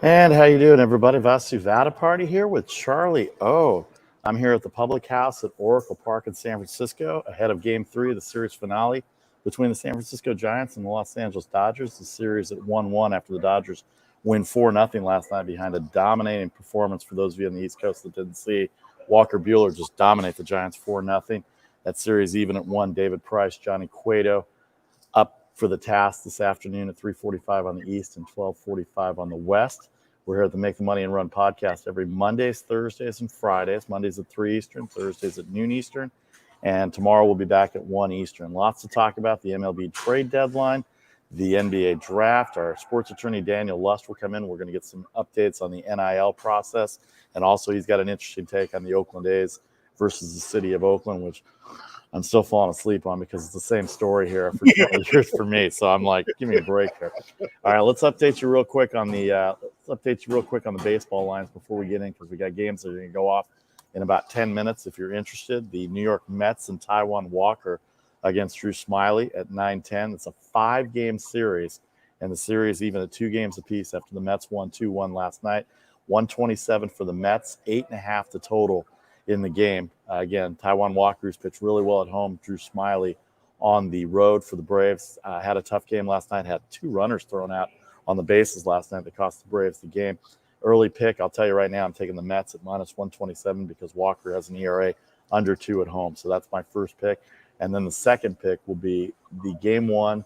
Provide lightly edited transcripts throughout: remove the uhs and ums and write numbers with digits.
And how you doing, everybody? Vasu Vaddiparty here with Charlie O. I'm here at the Public House at Oracle Park in San Francisco, ahead of Game 3 of the series finale between the San Francisco Giants and the Los Angeles Dodgers. The series at 1-1 after the Dodgers win 4-0 last night behind a dominating performance. For those of you on the East Coast that didn't see, Walker Buehler just dominate the Giants 4-0. That series even at 1. David Price, Johnny Cueto up for the task this afternoon at 3:45 on the East and 12:45 on the West. We're here at the Make the Money and Run podcast every Mondays, Thursdays, and Fridays. Mondays at 3 Eastern, Thursdays at noon Eastern, and tomorrow we'll be back at 1 Eastern. Lots to talk about: the MLB trade deadline, the NBA draft. Our sports attorney Daniel Lust will come in. We're going to get some updates on the NIL process, and also he's got an interesting take on the Oakland A's versus the City of Oakland, which I'm still falling asleep on because it's the same story here for 20 years for me. So I'm like, give me a break here. All right, let's update you real quick on the baseball lines before we get in, because we got games that are going to go off in about 10 minutes. If you're interested, the New York Mets and Taijuan Walker against Drew Smyly at 9:10. It's a 5-game series, and the series even at 2 games apiece after the Mets won 2-1 last night. 127 for the Mets, 8.5 the total in the game. Again, Taijuan Walker's pitched really well at home. Drew Smyly on the road for the Braves. Had a tough game last night. Had 2 runners thrown out on the bases last night that cost the Braves the game. Early pick, I'll tell you right now, I'm taking the Mets at -127 because Walker has an ERA under 2 at home. So that's my first pick. And then the second pick will be the game 1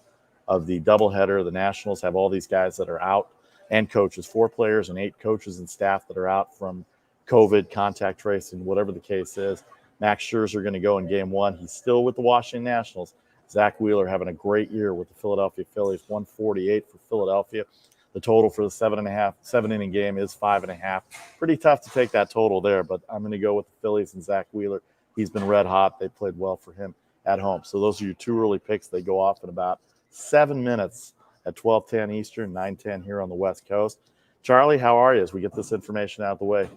of the doubleheader. The Nationals have all these guys that are out and coaches, 4 players and 8 coaches and staff that are out from COVID, contact tracing, whatever the case is. Max Scherzer going to go in game 1. He's still with the Washington Nationals. Zach Wheeler having a great year with the Philadelphia Phillies, 148 for Philadelphia. The total for the 7-inning game is 5.5. Pretty tough to take that total there, but I'm going to go with the Phillies and Zach Wheeler. He's been red hot. They played well for him at home. So those are your 2 early picks. They go off in about 7 minutes at 12:10 Eastern, 9:10 here on the West Coast. Charlie, how are you as we get this information out of the way?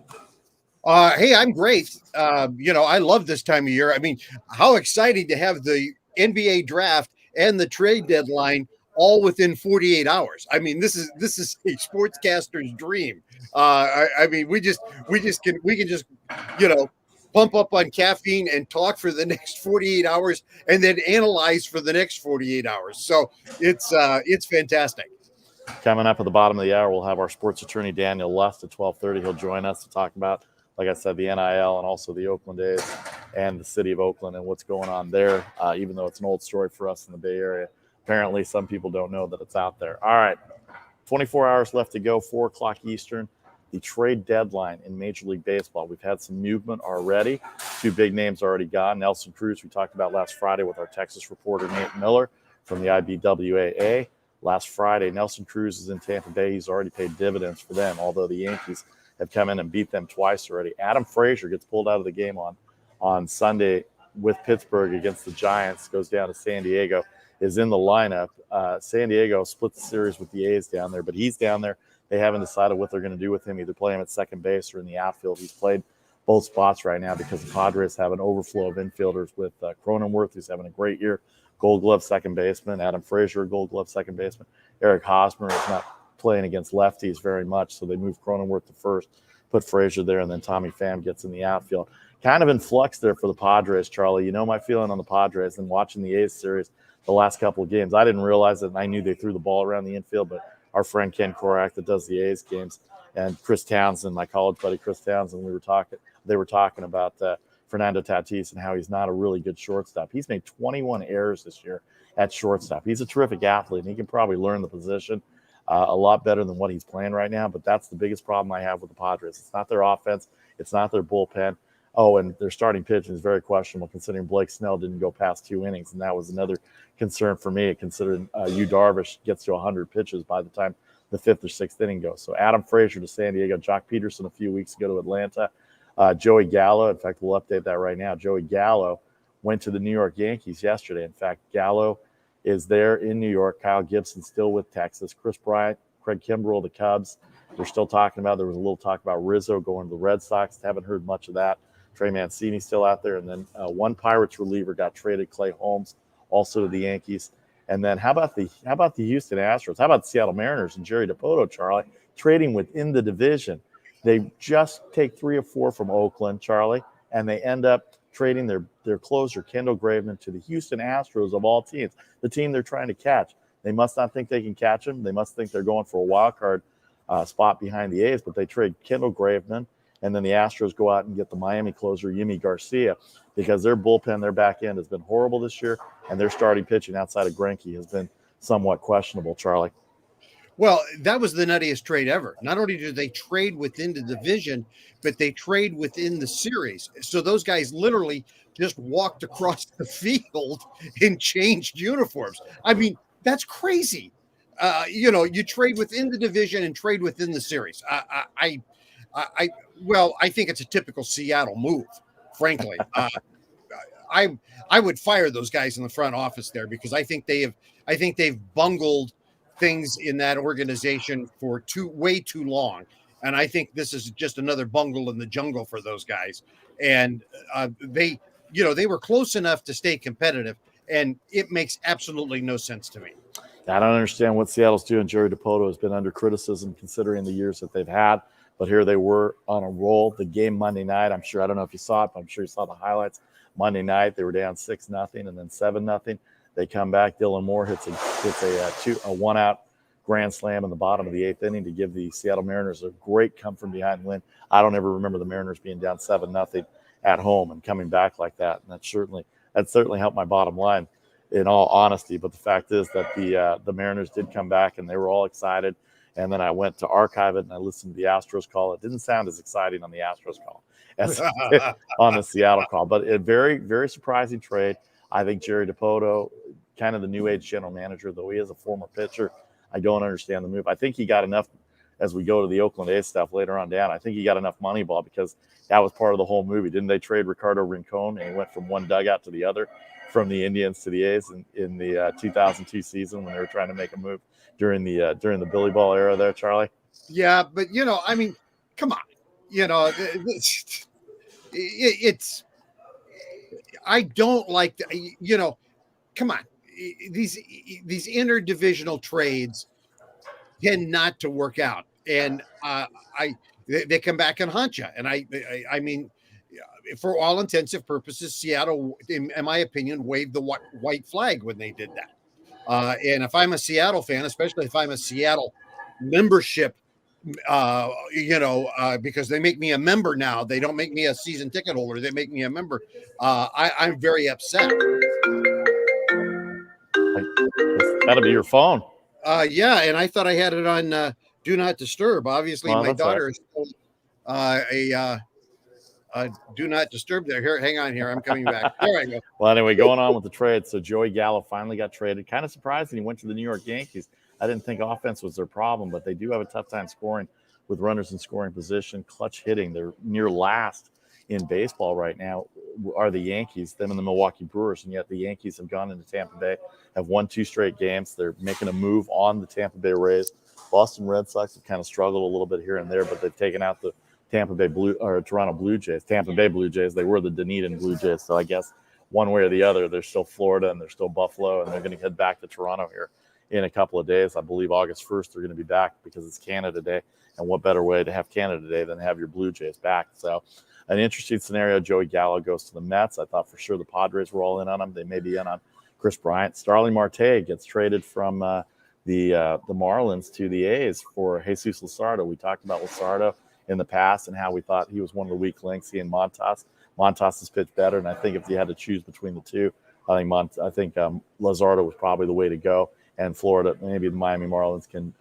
Hey, I'm great. I love this time of year. I mean, how exciting to have the NBA draft and the trade deadline all within 48 hours. I mean, this is a sportscaster's dream. I mean, we can just pump up on caffeine and talk for the next 48 hours and then analyze for the next 48 hours. So it's fantastic. Coming up at the bottom of the hour, we'll have our sports attorney Daniel Lust at 12:30. He'll join us to talk about, like I said, the NIL and also the Oakland A's and the City of Oakland and what's going on there, even though it's an old story for us in the Bay Area. Apparently, some people don't know that it's out there. All right, 24 hours left to go, 4 o'clock Eastern. The trade deadline in Major League Baseball. We've had some movement already. 2 big names already gone. Nelson Cruz, we talked about last Friday with our Texas reporter Nate Miller from the IBWAA. Last Friday, Nelson Cruz is in Tampa Bay. He's already paid dividends for them, although the Yankees have come in and beat them twice already. Adam Frazier gets pulled out of the game on Sunday with Pittsburgh against the Giants, goes down to San Diego, is in the lineup. San Diego split the series with the A's down there, but he's down there. They haven't decided what they're going to do with him, either play him at second base or in the outfield. He's played both spots right now because the Padres have an overflow of infielders with Cronenworth, who's having a great year, Gold Glove second baseman, Adam Frazier, Gold Glove second baseman. Eric Hosmer is not playing against lefties very much, so they moved Cronenworth to first, put Frazier there, and then Tommy Pham gets in the outfield. Kind of in flux there for the Padres, Charlie. You know my feeling on the Padres, and watching the A's series the last couple of games. I didn't realize it, and I knew they threw the ball around the infield, but our friend Ken Korak that does the A's games, and Chris Townsend, my college buddy Chris Townsend, they were talking about Fernando Tatis and how he's not a really good shortstop. He's made 21 errors this year at shortstop. He's a terrific athlete, and he can probably learn the position a lot better than what he's playing right now, but that's the biggest problem I have with the Padres. It's not their offense. It's not their bullpen. Oh, and their starting pitching is very questionable considering Blake Snell didn't go past 2 innings, and that was another concern for me, considering Yu Darvish gets to 100 pitches by the time the 5th or 6th inning goes. So Adam Frazier to San Diego, Jock Pederson a few weeks ago to Atlanta, Joey Gallo. In fact, we'll update that right now. Joey Gallo went to the New York Yankees yesterday. In fact, Gallo is there in New York. Kyle Gibson still with Texas. Chris Bryant, Craig Kimbrel, the Cubs. They're still talking about. There was a little talk about Rizzo going to the Red Sox. Haven't heard much of that. Trey Mancini still out there. And then one Pirates reliever got traded, Clay Holmes, also to the Yankees. And then how about the Houston Astros? How about the Seattle Mariners and Jerry Dipoto, Charlie? trading within the division. They just take 3 or 4 from Oakland, Charlie, and they end up trading their closer, Kendall Gravemen, to the Houston Astros of all teams, the team they're trying to catch. They must not think they can catch him. They must think they're going for a wild card spot behind the A's, but they trade Kendall Gravemen, and then the Astros go out and get the Miami closer, Yimi Garcia, because their bullpen, their back end has been horrible this year, and their starting pitching outside of Greinke has been somewhat questionable, Charlie. Well, that was the nuttiest trade ever. Not only did they trade within the division, but they trade within the series. So those guys literally just walked across the field and changed uniforms. I mean, that's crazy. You trade within the division and trade within the series. I think it's a typical Seattle move, frankly. I would fire those guys in the front office there, because I think they've bungled things in that organization for way too long. And I think this is just another bungle in the jungle for those guys. And they were close enough to stay competitive, and it makes absolutely no sense to me. I don't understand what Seattle's doing. Jerry Dipoto has been under criticism considering the years that they've had, but here they were on a roll. The game Monday night, I don't know if you saw it, but I'm sure you saw the highlights. Monday night, they were down 6-0 and then 7-0. They come back. Dylan Moore hits a one-out grand slam in the bottom of the 8th inning to give the Seattle Mariners a great come-from-behind win. I don't ever remember the Mariners being down 7-0 at home and coming back like that. And that certainly helped my bottom line, in all honesty. But the fact is that the Mariners did come back, and they were all excited. And then I went to archive it, and I listened to the Astros call. It didn't sound as exciting on the Astros call as on the Seattle call. But a very, very surprising trade. I think Jerry Dipoto, kind of the new age general manager, though he is a former pitcher, I don't understand the move. I think he got enough, as we go to the Oakland A stuff later on down, I think he got enough money ball, because that was part of the whole movie. Didn't they trade Ricardo Rincon, and he went from one dugout to the other, from the Indians to the A's in the 2002 season, when they were trying to make a move during the Billy Ball era there, Charlie? Yeah, but, come on. It's I don't like the, come on. These interdivisional trades tend not to work out, and they come back and haunt you. And I mean, for all intensive purposes, Seattle, in my opinion, waved the white flag when they did that. And if I'm a Seattle fan, especially if I'm a Seattle membership, because they make me a member now, they don't make me a season ticket holder. They make me a member. I'm very upset. That'll be your phone. Yeah, and I thought I had it on Do Not Disturb. Obviously, my daughter is Do Not Disturb there. Here, hang on here. I'm coming back. There I go. Well, anyway, going on with the trade. So Joey Gallo finally got traded. Kind of surprising he went to the New York Yankees. I didn't think offense was their problem, but they do have a tough time scoring with runners in scoring position. Clutch hitting. They're near last in baseball right now are the Yankees, them and the Milwaukee Brewers, and yet the Yankees have gone into Tampa Bay, have won 2 straight games. They're making a move on the Tampa Bay Rays. Boston Red Sox have kind of struggled a little bit here and there, but they've taken out the Toronto Blue Jays. Tampa Bay Blue Jays. They were the Dunedin Blue Jays, so I guess one way or the other, they're still Florida and they're still Buffalo, and they're going to head back to Toronto here in a couple of days. I believe August 1st they're going to be back, because it's Canada Day, and what better way to have Canada Day than have your Blue Jays back? So an interesting scenario. Joey Gallo goes to the Mets. I thought for sure the Padres were all in on him. They may be in on Kris Bryant. Starling Marte gets traded from the Marlins to the A's for Jesus Luzardo. We talked about Luzardo in the past and how we thought he was one of the weak links. He and Montas. Montas has pitched better, and I think if you had to choose between the two, I think Luzardo was probably the way to go. And Florida, maybe the Miami Marlins can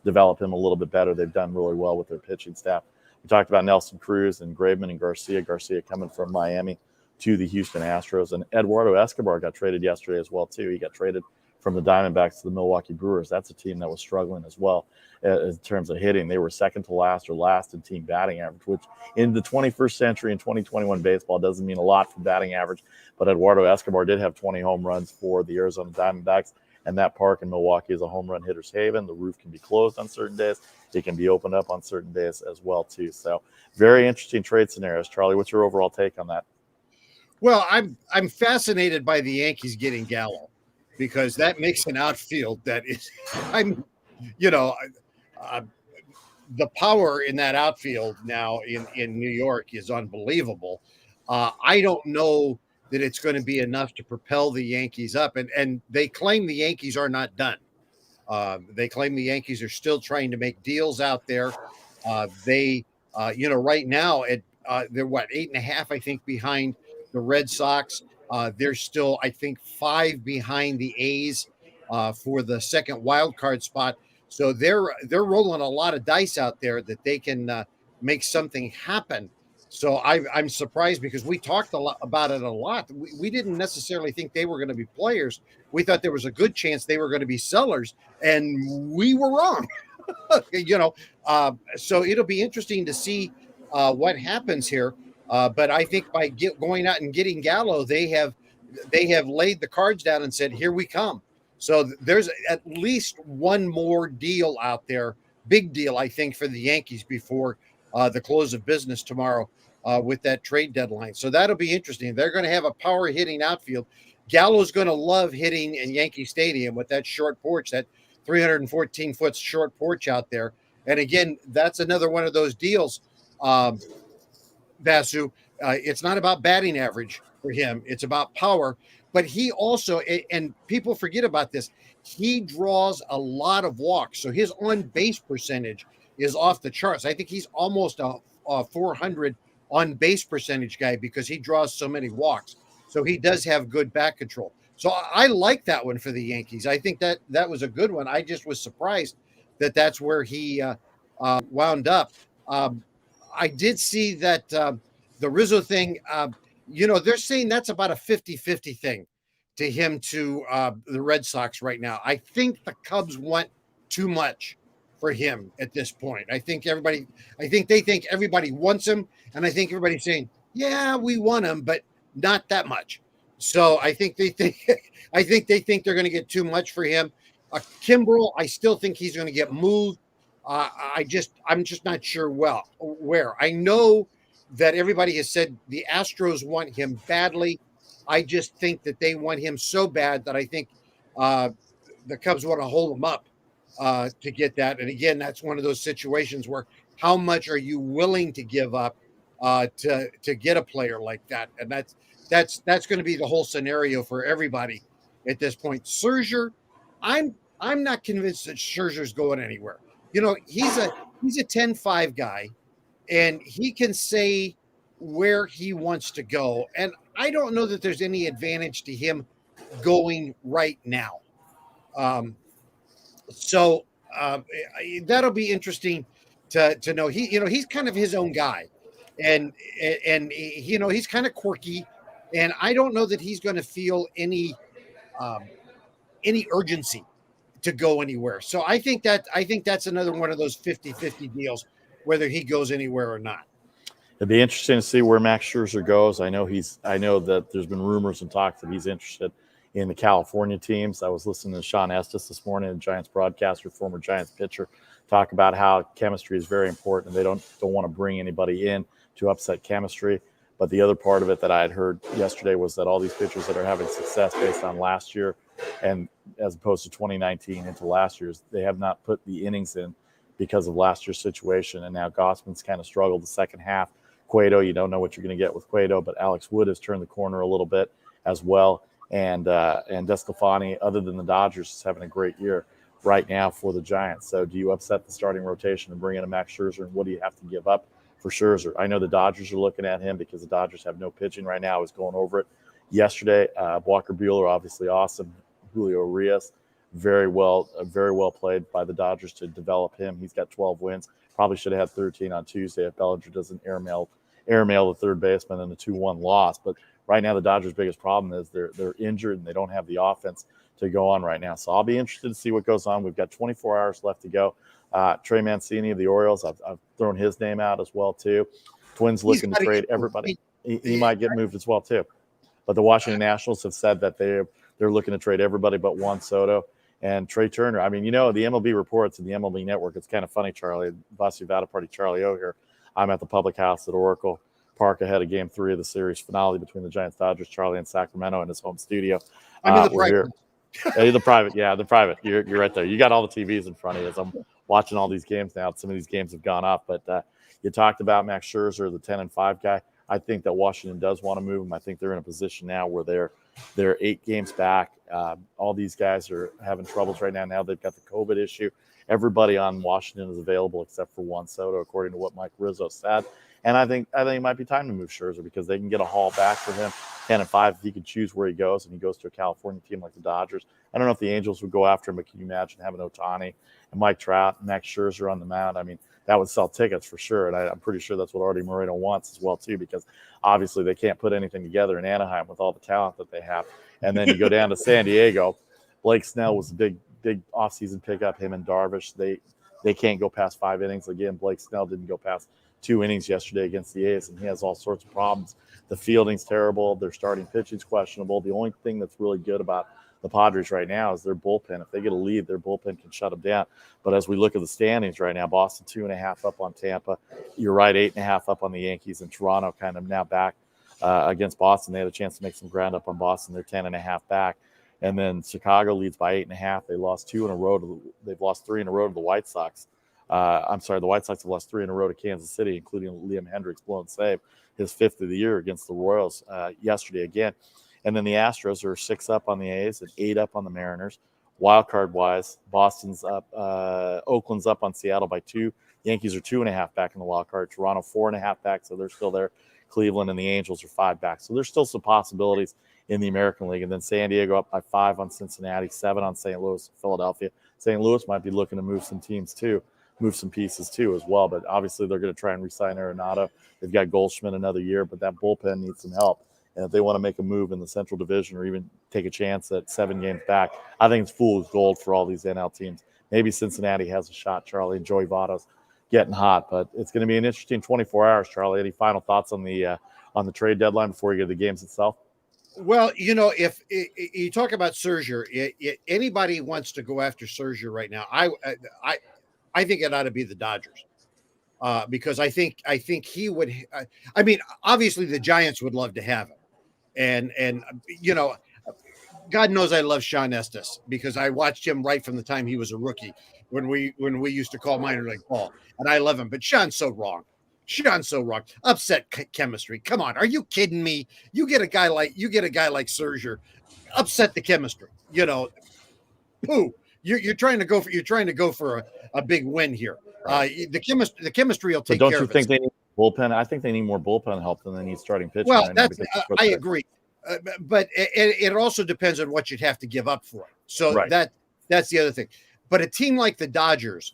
develop him a little bit better. They've done really well with their pitching staff. We talked about Nelson Cruz and Gravemen and Garcia. Garcia coming from Miami to the Houston Astros. And Eduardo Escobar got traded yesterday as well, too. He got traded from the Diamondbacks to the Milwaukee Brewers. That's a team that was struggling as well in terms of hitting. They were second to last or last in team batting average, which in the 21st century in 2021 baseball doesn't mean a lot for batting average. But Eduardo Escobar did have 20 home runs for the Arizona Diamondbacks. And that park in Milwaukee is a home run hitter's haven. The roof can be closed on certain days. It can be opened up on certain days as well, too. So very interesting trade scenarios. Charlie, what's your overall take on that? Well, I'm fascinated by the Yankees getting Gallo, because that makes an outfield that is, the power in that outfield now in New York is unbelievable. I don't know that it's going to be enough to propel the Yankees up. And they claim the Yankees are not done. They claim the Yankees are still trying to make deals out there. Right now they're 8.5, I think, behind the Red Sox. They're still, I think, 5 behind the A's for the second wild card spot. So they're rolling a lot of dice out there that they can make something happen. So I'm surprised because we talked about it a lot. We didn't necessarily think they were going to be players. We thought there was a good chance they were going to be sellers, and we were wrong. So it'll be interesting to see what happens here. But I think by going out and getting Gallo, they have laid the cards down and said, "Here we come." So there's at least one more deal out there, big deal, I think, for the Yankees before the close of business tomorrow with that trade deadline. So that'll be interesting. They're going to have a power hitting outfield. Gallo's going to love hitting in Yankee Stadium with that short porch, that 314-foot short porch out there. And again, that's another one of those deals, Vasu. It's not about batting average for him. It's about power. But he also, and people forget about this, he draws a lot of walks. So his on-base percentage is off the charts. I think he's almost a 400 on-base percentage guy because he draws so many walks. So he does have good back control. So I like that one for the Yankees. I think that was a good one. I just was surprised that that's where he wound up. I did see that the Rizzo thing, they're saying that's about a 50-50 thing to him to the Red Sox right now. I think the Cubs want too much for him at this point. I think they think everybody wants him, and I think everybody's saying, yeah, we want him, but not that much. So I think they think they're going to get too much for him. Kimbrel, I still think he's going to get moved. I'm just not sure where. I know that everybody has said the Astros want him badly. I just think that they want him so bad that I think the Cubs want to hold him up to get that. And again, that's one of those situations where how much are you willing to give up to get a player like that? And that's going to be the whole scenario for everybody at this point. Scherzer, I'm not convinced that Scherzer's going anywhere. He's a 10-5 guy, and he can say where he wants to go. And I don't know that there's any advantage to him going right now. So that'll be interesting to know. He's kind of his own guy, and he's kind of quirky, and I don't know that he's going to feel any urgency to go anywhere. So I think that's another one of those 50-50 deals, whether he goes anywhere or not. It'd be interesting to see where Max Scherzer goes. I know that there's been rumors and talks that he's interested in the California teams. I was listening to Sean Estes this morning, a Giants broadcaster, former Giants pitcher, talk about how chemistry is very important, and they don't want to bring anybody in to upset chemistry. But the other part of it that I had heard yesterday was that all these pitchers that are having success based on last year, and as opposed to 2019 into last year's, they have not put the innings in because of last year's situation. And now Gossman's kind of struggled the second half. Cueto, you don't know what you're going to get with Cueto, but Alex Wood has turned the corner a little bit as well. And DeSclafani, other than the Dodgers, is having a great year right now for the Giants. So do you upset the starting rotation and bring in a Max Scherzer, and what do you have to give up for Scherzer? I know the Dodgers are looking at him because the Dodgers have no pitching right now. I was going over it yesterday. Walker Buehler, obviously awesome. Julio Urias, very well played by the Dodgers to develop him. He's got 12 wins. Probably should have had 13 on Tuesday if Bellinger doesn't airmail the third baseman in the 2-1 loss. But right now, the Dodgers' biggest problem is they're injured and they don't have the offense to go on right now. So I'll be interested to see what goes on. We've got 24 hours left to go. Trey Mancini of the Orioles, I've thrown his name out as well too. Twins looking to trade everybody. He might get moved as well too. But the Washington Nationals have said that they're looking to trade everybody but Juan Soto and Trey Turner. I mean, the MLB reports and the MLB Network. It's kind of funny, Charlie. Vasu Vaddiparty, Charlie O here. I'm at the public house at Oracle Park ahead of Game 3 of the series finale between the Giants Dodgers. Charlie in Sacramento in his home studio. I'm in the private. The private, yeah, the private. You're right there. You got all the TVs in front of you as I'm watching all these games now. Some of these games have gone up, but you talked about Max Scherzer, the 10-5 guy. I think that Washington does want to move him. I think they're in a position now where they're 8 games back. All these guys are having troubles right now. Now they've got the COVID issue. Everybody on Washington is available except for Juan Soto, according to what Mike Rizzo said. And I think it might be time to move Scherzer because they can get a haul back for him, 10-5, if he can choose where he goes, and he goes to a California team like the Dodgers. I don't know if the Angels would go after him, but can you imagine having Ohtani and Mike Trout and Max Scherzer on the mound? I mean, that would sell tickets for sure. And I'm pretty sure that's what Artie Moreno wants as well, too, because obviously they can't put anything together in Anaheim with all the talent that they have. And then you go down to San Diego. Blake Snell was a big offseason pickup, him and Darvish. They can't go past 5 innings. Again, Blake Snell didn't go past 2 innings yesterday against the A's, and he has all sorts of problems. The fielding's terrible. Their starting pitching's questionable. The only thing that's really good about the Padres right now is their bullpen. If they get a lead, their bullpen can shut them down. But as we look at the standings right now, Boston 2.5 up on Tampa. You're right, 8.5 up on the Yankees, and Toronto kind of now back against Boston. They had a chance to make some ground up on Boston. They're 10.5 back. And then Chicago leads by 8.5. They lost 2 in a row. They've lost 3 in a row to the White Sox. The White Sox have lost 3 in a row to Kansas City, including Liam Hendriks' blown save, his 5th of the year against the Royals yesterday again. And then the Astros are 6 up on the A's and 8 up on the Mariners. Wild card wise, Boston's up, Oakland's up on Seattle by 2. Yankees are 2.5 back in the wild card. Toronto 4.5 back, so they're still there. Cleveland and the Angels are 5 back, so there's still some possibilities in the American League. And then San Diego up by 5 on Cincinnati, 7 on St. Louis, Philadelphia. St. Louis might be looking to move some teams too. Move some pieces too as well, but obviously they're going to try and re-sign Arenado. They've got Goldschmidt another year, but that bullpen needs some help. And if they want to make a move in the Central Division or even take a chance at 7 games back, I think it's fool's gold for all these NL teams. Maybe Cincinnati has a shot, Charlie, and Joey Votto's getting hot, but it's going to be an interesting 24 hours, Charlie. Any final thoughts on the trade deadline before you get to the games itself? Well, if you talk about Scherzer, anybody wants to go after Scherzer right now, I think it ought to be the Dodgers, because I think he would. I mean, obviously the Giants would love to have him, and God knows I love Sean Estes because I watched him right from the time he was a rookie when we used to call minor league ball, and I love him. But Sean's so wrong. Upset chemistry. Come on, are you kidding me? You get a guy like Scherzer, upset the chemistry. Pooh. You're trying to go for a big win here. The chemistry will take care of it. Don't you think they need bullpen? I think they need more bullpen help than they need starting pitching. Well, I agree, but it also depends on what you'd have to give up for it. So right. That's the other thing. But a team like the Dodgers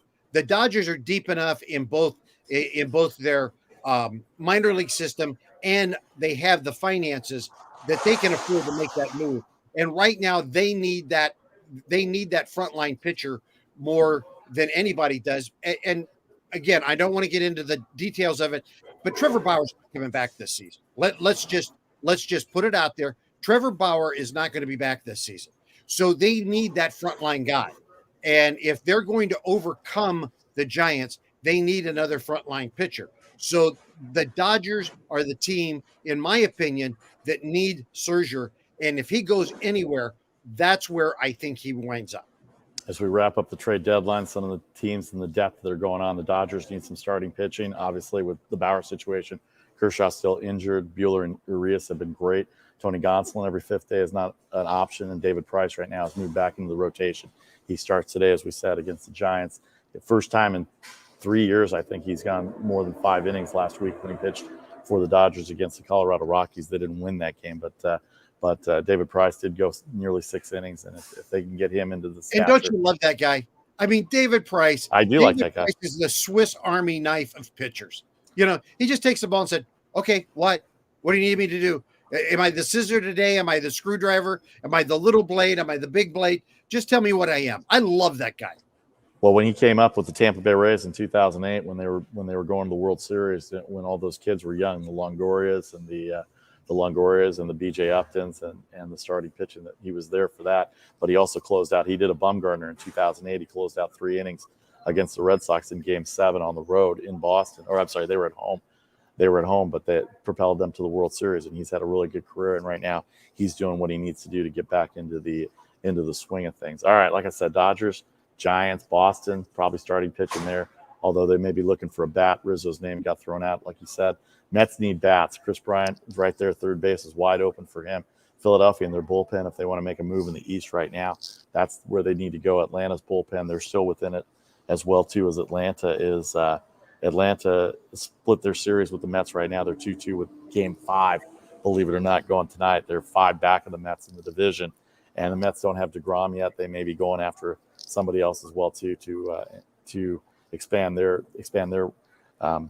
are deep enough in both their minor league system, and they have the finances that they can afford to make that move. And right now, they need that frontline pitcher more than anybody does. And again, I don't want to get into the details of it, but Trevor Bauer's coming back this season. Let's just put it out there. Trevor Bauer is not going to be back this season. So they need that frontline guy. And if they're going to overcome the Giants, they need another frontline pitcher. So the Dodgers are the team, in my opinion, that need Scherzer. And if he goes anywhere, that's where I think he winds up. As we wrap up the trade deadline, some of the teams and the depth that are going on, the Dodgers need some starting pitching. Obviously, with the Bauer situation, Kershaw's still injured. Buehler and Urias have been great. Tony Gonsolin every 5th day is not an option, and David Price right now has moved back into the rotation. He starts today, as we said, against the Giants. The first time in 3 years, I think he's gone more than 5 innings last week when he pitched for the Dodgers against the Colorado Rockies. They didn't win that game, but David Price did go nearly 6 innings, and if they can get him into the stature. And don't you love that guy? I mean, David Price. I do like that guy. Price is the Swiss Army knife of pitchers. He just takes the ball and said, "Okay, what do you need me to do? Am I the scissor today? Am I the screwdriver? Am I the little blade? Am I the big blade? Just tell me what I am." I love that guy. Well, when he came up with the Tampa Bay Rays in 2008, when they were going to the World Series, when all those kids were young, the Longorias and the BJ Uptons and the starting pitching, that he was there for that. But he also closed out. He did a Bumgarner in 2008. He closed out 3 innings against the Red Sox in Game 7 on the road in Boston. Or I'm sorry, they were at home. But that propelled them to the World Series, and he's had a really good career. And right now, he's doing what he needs to do to get back into the swing of things. All right, like I said, Dodgers Giants, Boston, probably starting pitching there, although they may be looking for a bat. Rizzo's name got thrown out, like you said. Mets need bats. Kris Bryant is right there. Third base is wide open for him. Philadelphia and their bullpen, if they want to make a move in the East right now, that's where they need to go. Atlanta's bullpen, they're still within it as well, too, as Atlanta is. Atlanta split their series with the Mets right now. They're 2-2 with Game 5, believe it or not, going tonight. They're 5 back of the Mets in the division. And the Mets don't have DeGrom yet. They may be going after somebody else as well, too, to expand their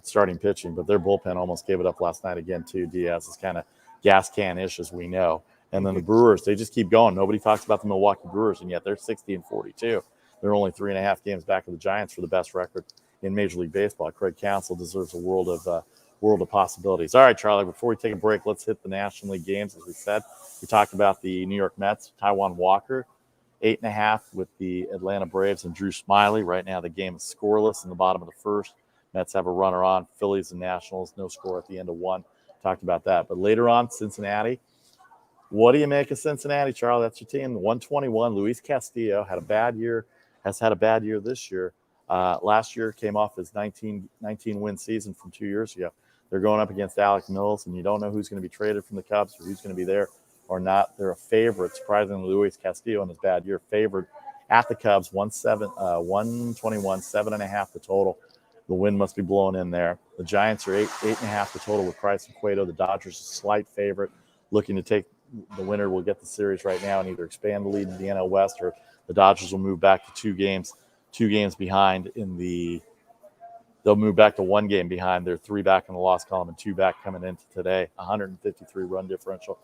starting pitching. But their bullpen almost gave it up last night again, too. Diaz is kind of gas can-ish, as we know. And then the Brewers, they just keep going. Nobody talks about the Milwaukee Brewers, and yet they're 60-42. They're only 3.5 games back of the Giants for the best record in Major League Baseball. Craig Counsell deserves a world of possibilities. All right, Charlie, before we take a break, let's hit the National League games. As we said, we talked about the New York Mets, Taijuan Walker, 8.5 with the Atlanta Braves and Drew Smyly. Right now, the game is scoreless in the bottom of the first. Mets have a runner on. Phillies and Nationals, no score at the end of 1. Talked about that. But later on, Cincinnati. What do you make of Cincinnati, Charlie? That's your team. 121. Luis Castillo has had a bad year this year. Last year came off his 19-win season from 2 years ago. They're going up against Alec Mills, and you don't know who's going to be traded from the Cubs or who's going to be there or not. They're a favorite. Surprisingly, Luis Castillo in his bad year favored at the Cubs, 121, 7.5 the total. The wind must be blowing in there. The Giants are 8.5 the total with Price and Cueto. The Dodgers a slight favorite, looking to take the winner will get the series right now and either expand the lead in the NL West or the Dodgers will move back to 2 games behind they'll move back to 1 game behind. They're 3 back in the loss column and 2 back coming into today. 153 run differential.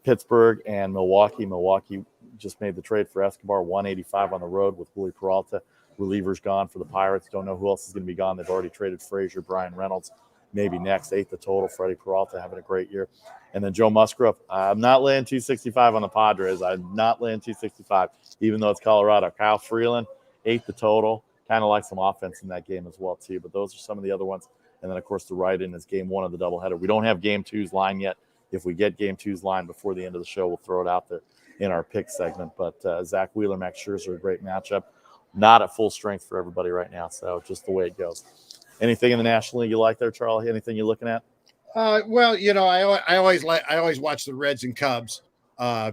Pittsburgh and Milwaukee. Milwaukee just made the trade for Escobar, 185 on the road with Willie Peralta. Relievers gone for the Pirates. Don't know who else is going to be gone. They've already traded Frazier, Brian Reynolds, maybe next. 8 the total. Freddie Peralta having a great year. And then Joe Musgrove. I'm not laying 265 on the Padres. I'm not laying 265, even though it's Colorado. Kyle Freeland, 8 the total. Kind of like some offense in that game as well, too. But those are some of the other ones. And then, of course, the write-in is Game 1 of the doubleheader. We don't have Game 2's line yet. If we get Game 2's line before the end of the show, we'll throw it out there in our pick segment. But Zach Wheeler, Max Scherzer, a great matchup. Not at full strength for everybody right now, so just the way it goes. Anything in the National League you like there, Charlie? Anything you're looking at? Well, I always watch the Reds and Cubs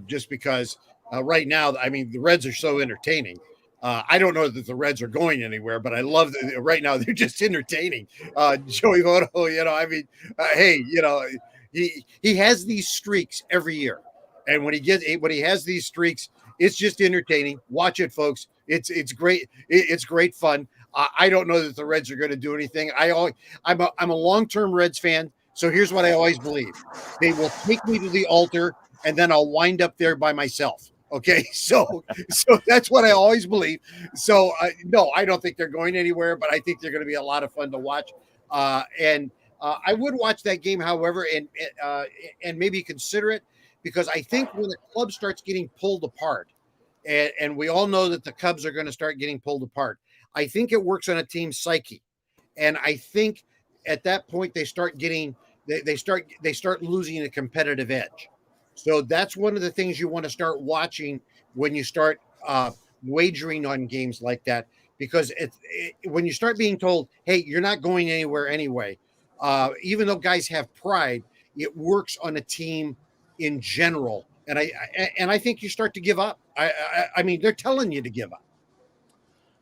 just because right now, I mean, the Reds are so entertaining. I don't know that the Reds are going anywhere, but I love that right now they're just entertaining. Joey Votto, hey, he has these streaks every year, and when he has these streaks, it's just entertaining. Watch it, folks. It's great. It's great fun. I don't know that the Reds are going to do anything. I'm a long-term Reds fan. So here's what I always believe. They will take me to the altar and then I'll wind up there by myself. Okay. So that's what I always believe. So no, I don't think they're going anywhere, but I think they're going to be a lot of fun to watch. And I would watch that game, however, and maybe consider it because I think when the club starts getting pulled apart, and we all know that the Cubs are going to start getting pulled apart, I think it works on a team's psyche. And I think at that point they start losing a competitive edge. So that's one of the things you want to start watching when you start wagering on games like that, because when you start being told, hey, you're not going anywhere anyway, even though guys have pride, it works on a team in general. And I think you start to give up. I mean, they're telling you to give up.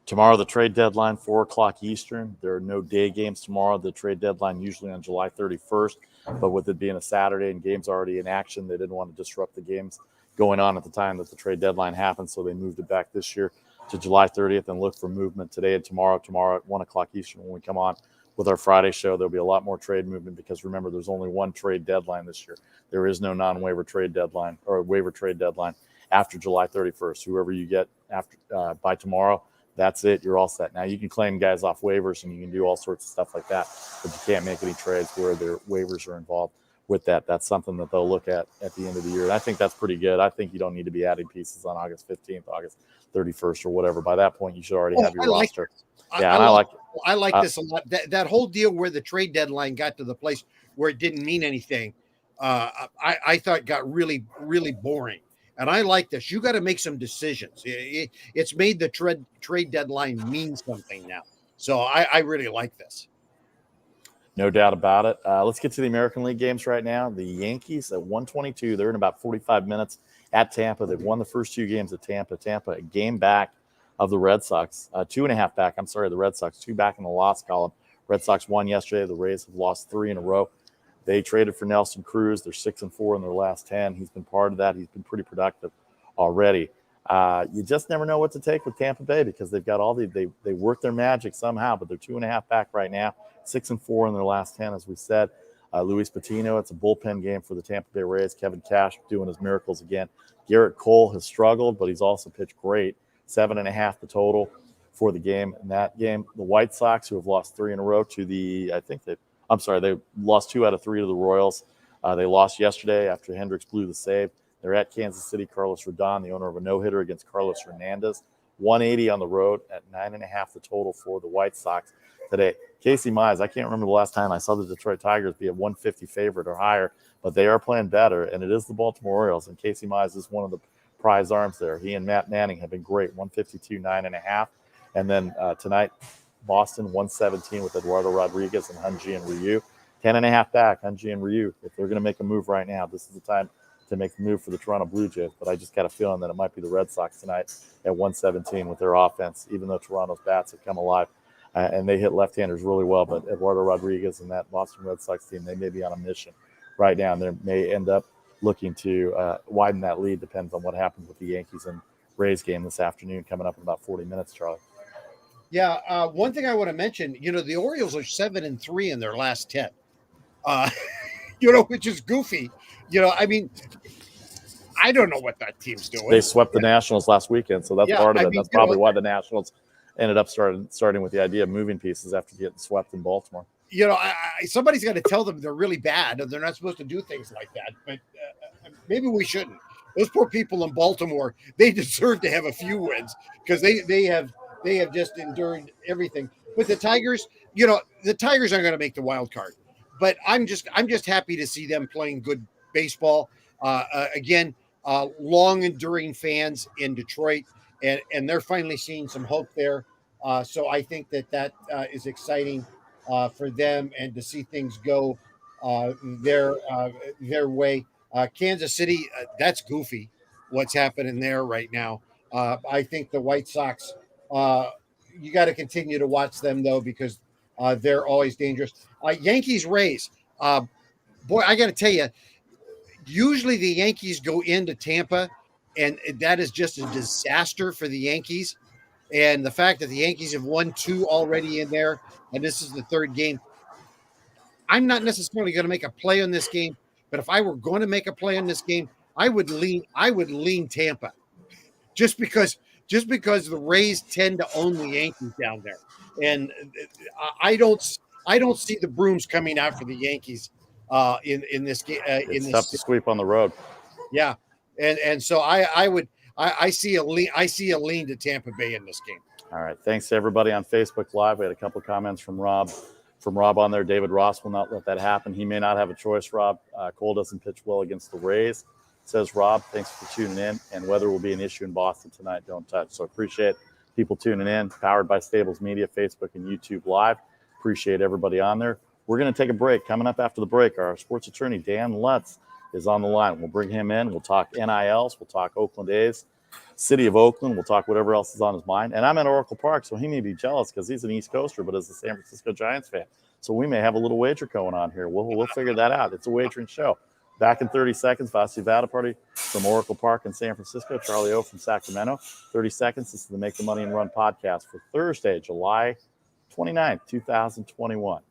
Tomorrow, the trade deadline, 4 o'clock Eastern. There are no day games tomorrow. The trade deadline usually on July 31st, but with it being a Saturday and games already in action, they didn't want to disrupt the games going on at the time that the trade deadline happened, so they moved it back this year to July 30th and look for movement today and tomorrow. Tomorrow at 1 o'clock Eastern when we come on with our Friday show, there'll be a lot more trade movement because, remember, there's only one trade deadline this year. There is no non-waiver trade deadline or waiver trade deadline after July 31st. Whoever you get after by tomorrow, that's it. You're all set. Now, you can claim guys off waivers and you can do all sorts of stuff like that, but you can't make any trades where their waivers are involved with that. That's something that they'll look at the end of the year. And I think that's pretty good. I think you don't need to be adding pieces on August 15th, August 31st or whatever. By that point, you should already have your roster. I like this a lot. That whole deal where the trade deadline got to the place where it didn't mean anything, I thought got really, really boring. And I like this. You got to make some decisions. It's made the trade deadline mean something now. So I really like this. No doubt about it. Let's get to the American League games right now. The Yankees at 122. They're in about 45 minutes at Tampa. They've won the first 2 games at Tampa. Tampa, a game back of the Red Sox. 2.5 back. I'm sorry, the Red Sox. 2 back in the loss column. Red Sox won yesterday. The Rays have lost 3 in a row. They traded for Nelson Cruz. They're 6-4 in their last 10. He's been part of that. He's been pretty productive already. You just never know what to take with Tampa Bay because they've got all they work their magic somehow, but they're 2.5 back right now. 6-4 in their last 10, as we said. Luis Patino, it's a bullpen game for the Tampa Bay Rays. Kevin Cash doing his miracles again. Garrett Cole has struggled, but he's also pitched great. 7.5 the total for the game. In that game, the White Sox, who have lost 3 in a row to they lost 2 out of 3 to the Royals. They lost yesterday after Hendricks blew the save. They're at Kansas City. Carlos Rodon, the owner of a no-hitter against Carlos Hernandez. 180 on the road at 9.5 the total for the White Sox today. Casey Mize, I can't remember the last time I saw the Detroit Tigers be a 150 favorite or higher, but they are playing better, and it is the Baltimore Orioles, and Casey Mize is one of the prize arms there. He and Matt Manning have been great, 152, 9.5. And then tonight, Boston, 117 with Eduardo Rodriguez and Hunji and Ryu. 10.5 back, Hunji and Ryu. If they're going to make a move right now, this is the time to make the move for the Toronto Blue Jays, but I just got a feeling that it might be the Red Sox tonight at 117 with their offense, even though Toronto's bats have come alive. And they hit left-handers really well, but Eduardo Rodriguez and that Boston Red Sox team, they may be on a mission right now, and they may end up looking to widen that lead. Depends on what happens with the Yankees and Rays game this afternoon coming up in about 40 minutes, Charlie. Yeah, one thing I want to mention, the Orioles are 7-3 in their last 10, which is goofy. I mean, I don't know what that team's doing. They swept the Nationals last weekend, so that's part of it. That's probably why the Nationals ended up starting with the idea of moving pieces after getting swept in Baltimore. Somebody's got to tell them they're really bad and they're not supposed to do things like that. But maybe we shouldn't. Those poor people in Baltimore, they deserve to have a few wins because they have just endured everything. But the Tigers, the Tigers aren't going to make the wild card. But I'm just happy to see them playing good baseball. Again, long enduring fans in Detroit. And they're finally seeing some hope there. So I think that is exciting for them and to see things go their way. Kansas City, that's goofy what's happening there right now. I think the White Sox, you got to continue to watch them, though, because they're always dangerous. Yankees, Rays. Boy, I got to tell you, usually the Yankees go into Tampa, and that is just a disaster for the Yankees. And the fact that the Yankees have won 2 already in there, and this is the 3rd game, I'm not necessarily going to make a play on this game. But if I were going to make a play on this game, I would lean Tampa, just because the Rays tend to own the Yankees down there, and I don't see the brooms coming out for the Yankees in this game. It's tough to sweep on the road. Yeah. And so I see a lean to Tampa Bay in this game. All right. Thanks to everybody on Facebook Live. We had a couple of comments from Rob on there. David Ross will not let that happen. He may not have a choice, Rob. Cole doesn't pitch well against the Rays, says Rob. Thanks for tuning in. And weather will be an issue in Boston tonight. Don't touch. So appreciate people tuning in. Powered by Stables Media, Facebook and YouTube Live. Appreciate everybody on there. We're going to take a break. Coming up after the break, our sports attorney, Dan Lutz, is on the line. We'll bring him in. We'll talk NILs. We'll talk Oakland A's, City of Oakland. We'll talk whatever else is on his mind. And I'm at Oracle Park, so he may be jealous because he's an East Coaster, but is a San Francisco Giants fan. So we may have a little wager going on here. We'll figure that out. It's a wagering show. Back in 30 seconds, Vasu Vaddiparty from Oracle Park in San Francisco, Charlie O from Sacramento. 30 seconds. This is the Make the Money and Run podcast for Thursday, July 29th, 2021.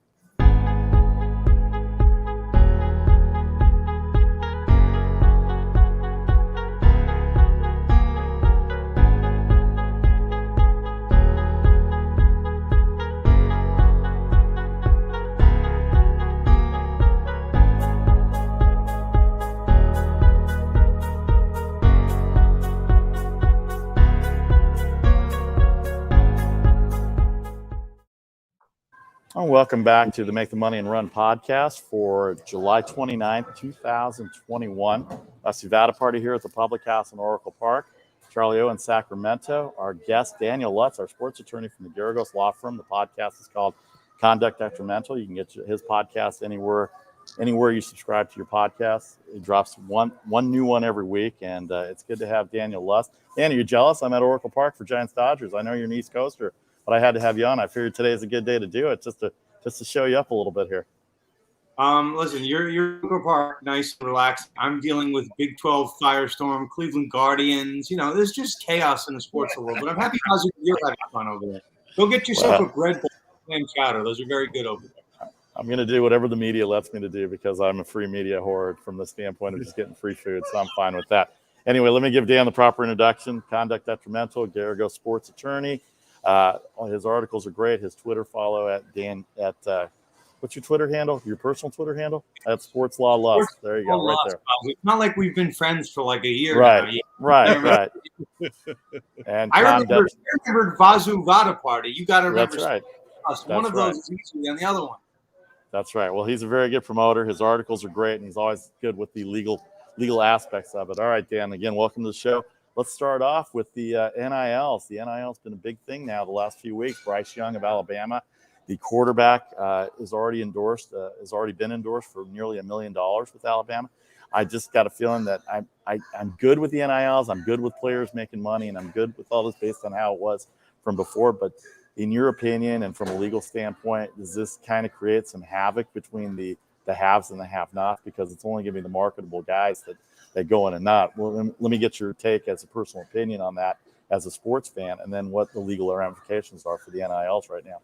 And welcome back to the Make the Money and Run podcast for July 29th, 2021. Vasu Vaddiparty here at the Public House in Oracle Park. Charlie O in Sacramento. Our guest, Daniel Lutz, our sports attorney from the Garagos Law Firm. The podcast is called Conduct Detrimental. You can get his podcast anywhere you subscribe to your podcast. It drops one new one every week, and it's good to have Daniel Lutz. Danny, you jealous? I'm at Oracle Park for Giants Dodgers. I know you're an East Coaster, but I had to have you on. I figured today is a good day to do it, just to show you up a little bit here. Listen, you're Oracle Park, nice and relaxed. I'm dealing with Big 12 firestorm, Cleveland Guardians. You know, there's just chaos in the sports world, but I'm happy you're having fun over there. Go get yourself a bread bowl, clam chowder. Those are very good over there. I'm going to do whatever the media lets me to do because I'm a free media whore from the standpoint of just getting free food, so I'm fine with that. Anyway, let me give Dan the proper introduction. Conduct Detrimental, Garagos sports attorney. His articles are great. His Twitter follow at Dan at what's your Twitter handle? Your personal Twitter handle? At Sports Law Lust. There you go, right there. It's not like we've been friends for like a year right, now. Right. And I remember Vasu Vaddiparty. You got to remember. That's right. One of those is easier than the other one. That's right. Well, he's a very good promoter. His articles are great, and he's always good with the legal aspects of it. All right, Dan, again, welcome to the show. Let's start off with the NILs. The NIL's been a big thing now the last few weeks. Bryce Young of Alabama, the quarterback, is already been endorsed for nearly $1 million with Alabama. I just got a feeling that I'm good with the NILs. I'm good with players making money, and I'm good with all this based on how it was from before. But in your opinion, and from a legal standpoint, does this kind of create some havoc between the haves and the have-nots? Because it's only going to be the marketable guys that go in and not. Well, let me get your take as a personal opinion on that as a sports fan, and then what the legal ramifications are for the NILs right now.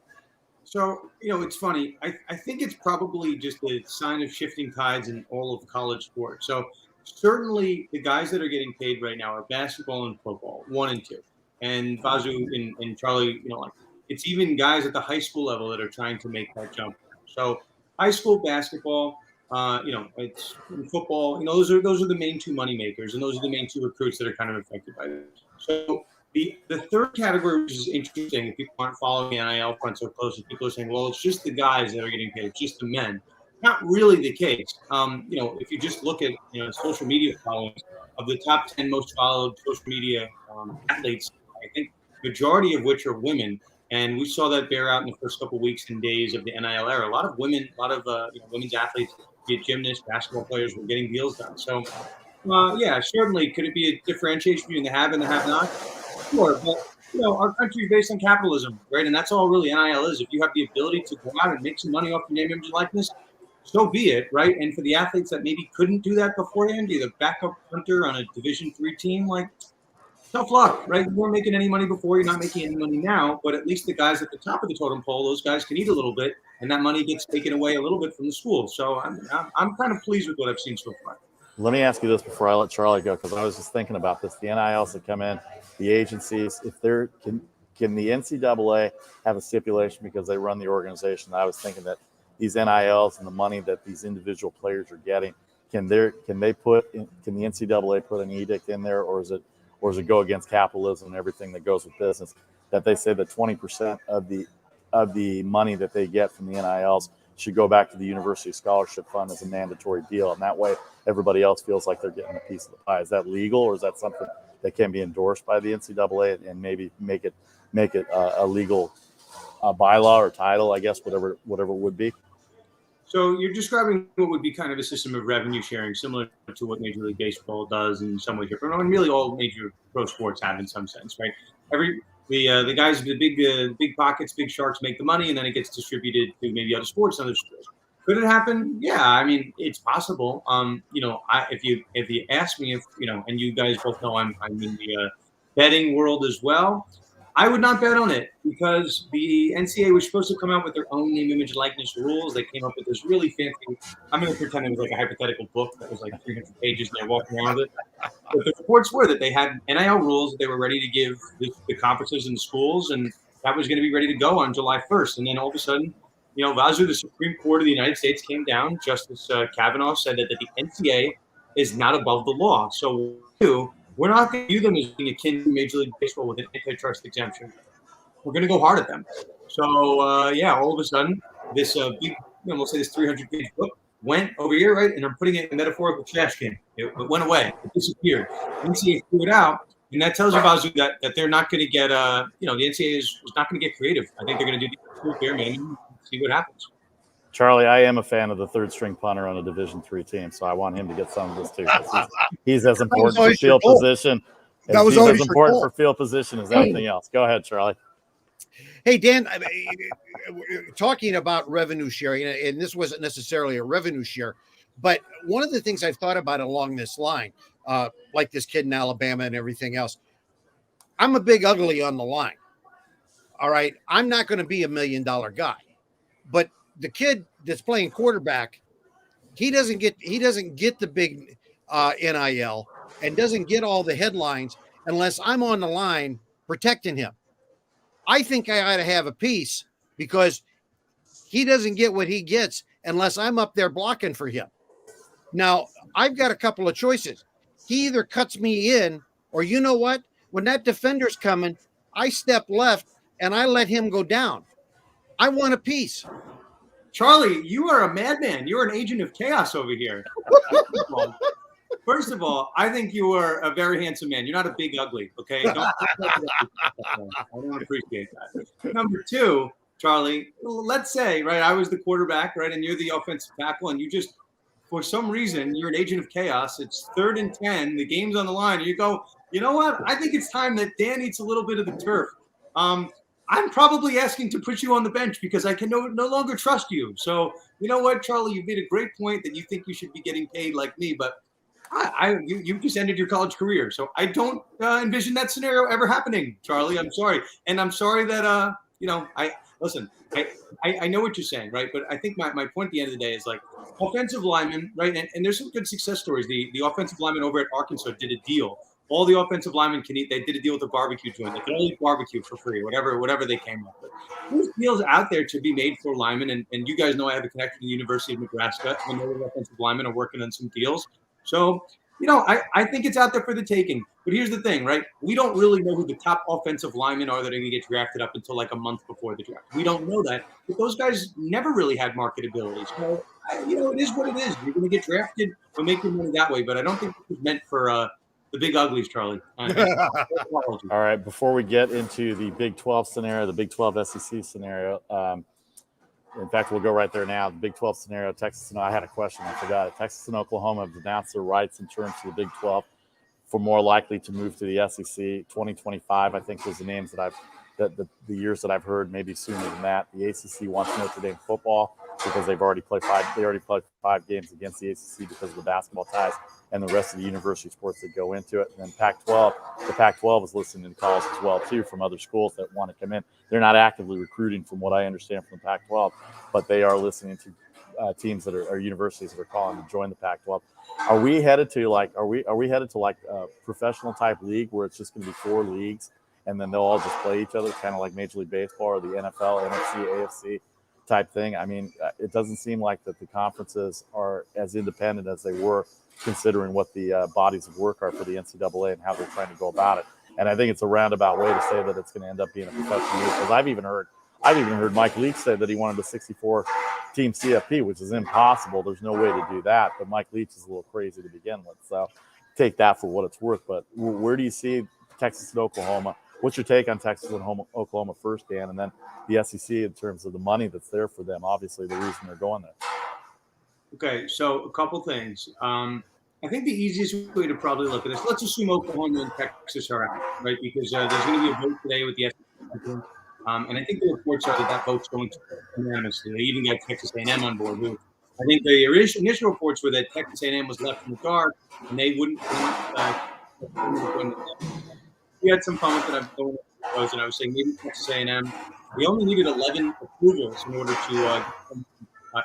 So, it's funny. I think it's probably just a sign of shifting tides in all of college sports. So certainly the guys that are getting paid right now are basketball and football, 1 and 2. And Vasu and Charlie, it's even guys at the high school level that are trying to make that jump. So high school basketball, it's football, those are the main 2 money makers, and those are the main 2 recruits that are kind of affected by this. So the third category, which is interesting, if people aren't following the NIL front so closely, people are saying, well, it's just the guys that are getting paid, it's just the men. Not really the case. If you just look at social media followings of the top 10 most followed social media athletes, I think majority of which are women. And we saw that bear out in the first couple of weeks and days of the NIL era. A lot of women, women's athletes, be it gymnasts, basketball players, were getting deals done. So, certainly, could it be a differentiation between the have and the have-not? Sure, but our country is based on capitalism, right? And that's all really NIL is. If you have the ability to go out and make some money off your name, image, and likeness, so be it, right? And for the athletes that maybe couldn't do that beforehand, be the backup punter on a Division III team, tough luck, right? You weren't making any money before. You're not making any money now. But at least the guys at the top of the totem pole, those guys can eat a little bit, and that money gets taken away a little bit from the school. So I'm kind of pleased with what I've seen so far. Let me ask you this before I let Charlie go, because I was just thinking about this. The NILs that come in, the agencies, if they're can the NCAA have a stipulation because they run the organization? I was thinking that these NILs and the money that these individual players are getting, can the NCAA put an edict in there, or does it go against capitalism and everything that goes with business, that they say that 20% of the money that they get from the NILs should go back to the University Scholarship Fund as a mandatory deal, and that way everybody else feels like they're getting a piece of the pie? Is that legal, or is that something that can be endorsed by the NCAA and maybe make it a legal bylaw or title, I guess, whatever it would be? So you're describing what would be kind of a system of revenue sharing, similar to what Major League Baseball does in some way different. I mean, really all major pro sports have in some sense, right? The guys with the big pockets, big sharks make the money, and then it gets distributed to maybe other sports and other schools. Could it happen? Yeah, I mean, it's possible. If you ask me, and you guys both know I'm in the betting world as well, I would not bet on it, because the NCAA was supposed to come out with their own name, image, likeness rules. They came up with this really fancy, I'm going to pretend it was like a hypothetical book that was like 300 pages, and they're walking around with it. But the reports were that they had NIL rules that they were ready to give the conferences and the schools, and that was going to be ready to go on July 1st. And then all of a sudden, Vasu, the Supreme Court of the United States came down. Justice Kavanaugh said that the NCAA is not above the law. So we're not going to view them as being akin to Major League Baseball with an antitrust exemption. We're going to go hard at them. So, all of a sudden, this big, we'll say this 300-page book went over here, right? And I'm putting it in a metaphorical trash can. It went away. It disappeared. NCAA threw it out. And that tells you, Vasu, that they're not going to get, the NCAA is not going to get creative. I think they're going to do the bare minimum, see what happens. Charlie, I am a fan of the third string punter on a Division III team, so I want him to get some of this too. He's as important for field position. That was as important for field position as anything else. Go ahead, Charlie. Hey, Dan, talking about revenue sharing, and this wasn't necessarily a revenue share, but one of the things I've thought about along this line, like this kid in Alabama and everything else, I'm a big ugly on the line. All right. I'm not going to be $1 million guy, but the kid that's playing quarterback, he doesn't get the big NIL and doesn't get all the headlines unless I'm on the line protecting him. I think I ought to have a piece because he doesn't get what he gets unless I'm up there blocking for him. Now, I've got a couple of choices. He either cuts me in, or you know what? When that defender's coming, I step left and I let him go down. I want a piece. Charlie, you are a madman. You're an agent of chaos over here. First of all, I think you are a very handsome man. You're not a big ugly, okay? I don't appreciate that. Number two, Charlie, let's say, right, I was the quarterback, right, and you're the offensive tackle, and you just, for some reason, you're an agent of chaos. It's 3rd and 10. The game's on the line. And you go, you know what? I think it's time that Dan eats a little bit of the turf. I'm probably asking to put you on the bench because I can no longer trust you. So, you know what, Charlie? You made a great point that you think you should be getting paid like me, but you just ended your college career. So I don't envision that scenario ever happening, Charlie. I'm sorry. And I'm sorry that, I know what you're saying, right? But I think my point at the end of the day is like offensive linemen, right? And there's some good success stories. The offensive lineman over at Arkansas did a deal. All the offensive linemen can eat. They did a deal with the barbecue joint. They can only eat barbecue for free, whatever they came up with. There's deals out there to be made for linemen. And you guys know I have a connection to the University of Nebraska. And the offensive linemen are working on some deals. So, I think it's out there for the taking. But here's the thing, right? We don't really know who the top offensive linemen are that are going to get drafted up until like a month before the draft. We don't know that. But those guys never really had marketability. So, it is what it is. You're going to get drafted or make your money that way. But I don't think it was meant for the big uglies, Charlie. All right. Before we get into the Big 12 scenario, the Big 12 SEC scenario, in fact, we'll go right there now. The Big 12 scenario, Texas and I had a question. I forgot it. Texas and Oklahoma have denounced their rights in terms of the Big 12 for more likely to move to the SEC. 2025, I think, was the names that the years that I've heard, maybe sooner than that. The ACC wants Notre Dame football because they've already played 5 games against the ACC because of the basketball ties and the rest of the university sports that go into it. And then the Pac-12 is listening to calls as well, too, from other schools that want to come in. They're not actively recruiting from what I understand from the Pac-12, but they are listening to teams that are universities that are calling to join the Pac-12. Are we headed to a professional type league where it's just going to be 4 leagues and then they'll all just play each other, kind of like Major League Baseball or the NFL, NFC, AFC type thing? I mean, it doesn't seem like that the conferences are as independent as they were, considering what the bodies of work are for the NCAA and how they're trying to go about it. And I think it's a roundabout way to say that it's going to end up being a professional league. Because I've even heard Mike Leach say that he wanted a 64-team CFP, which is impossible. There's no way to do that. But Mike Leach is a little crazy to begin with. So take that for what it's worth. But where do you see Texas and Oklahoma? What's your take on Texas and Oklahoma first, Dan, and then the SEC in terms of the money that's there for them? Obviously, the reason they're going there. Okay, so a couple things. I think the easiest way to probably look at this, let's assume Oklahoma and Texas are out, right? Because there's going to be a vote today with the SEC. And I think the reports are that vote's going to be unanimously. They even got Texas A&M on board. Who I think the initial reports were that Texas A&M was left in the dark and they wouldn't. We had some comments that I've going to and I was saying maybe Texas A&M. We only needed 11 approvals in order to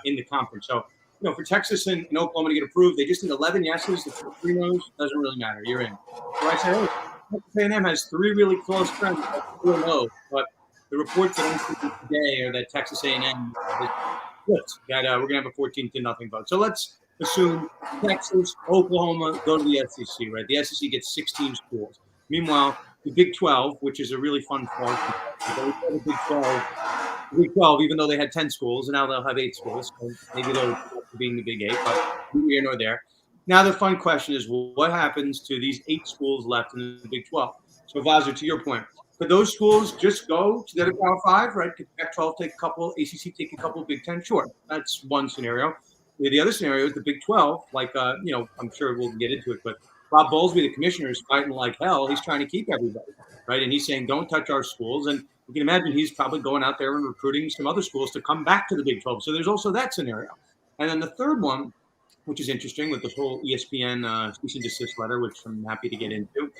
in the conference. So, for Texas and Oklahoma to get approved, they just need 11 yeses. The 3 no's doesn't really matter. You're in. So I say, Texas A&M has 3 really close friends, 4 no's. But the reports that I'm seeing today are that Texas A&M flipped. That we're going to have a 14-0 vote. So let's assume Texas, Oklahoma go to the SEC, right? The SEC gets 16 schools. Meanwhile, the Big 12, which is a really fun part, the Big 12 Big 12, even though they had 10 schools, and now they'll have 8 schools. So maybe they'll being the Big 8, but neither here nor there. Now the fun question is, well, what happens to these 8 schools left in the Big 12? So Vasu, to your point, could those schools just go to the other Power 5, right? Could Pac-12 take a couple, ACC take a couple, Big 10? Sure, that's one scenario. The other scenario is the Big 12, like, I'm sure we'll get into it, but Bob Bowlesby, the commissioner, is fighting like hell. He's trying to keep everybody, right? And he's saying, don't touch our schools. And you can imagine he's probably going out there and recruiting some other schools to come back to the Big 12. So there's also that scenario. And then the third one, which is interesting with the whole ESPN cease and desist letter, which I'm happy to get into.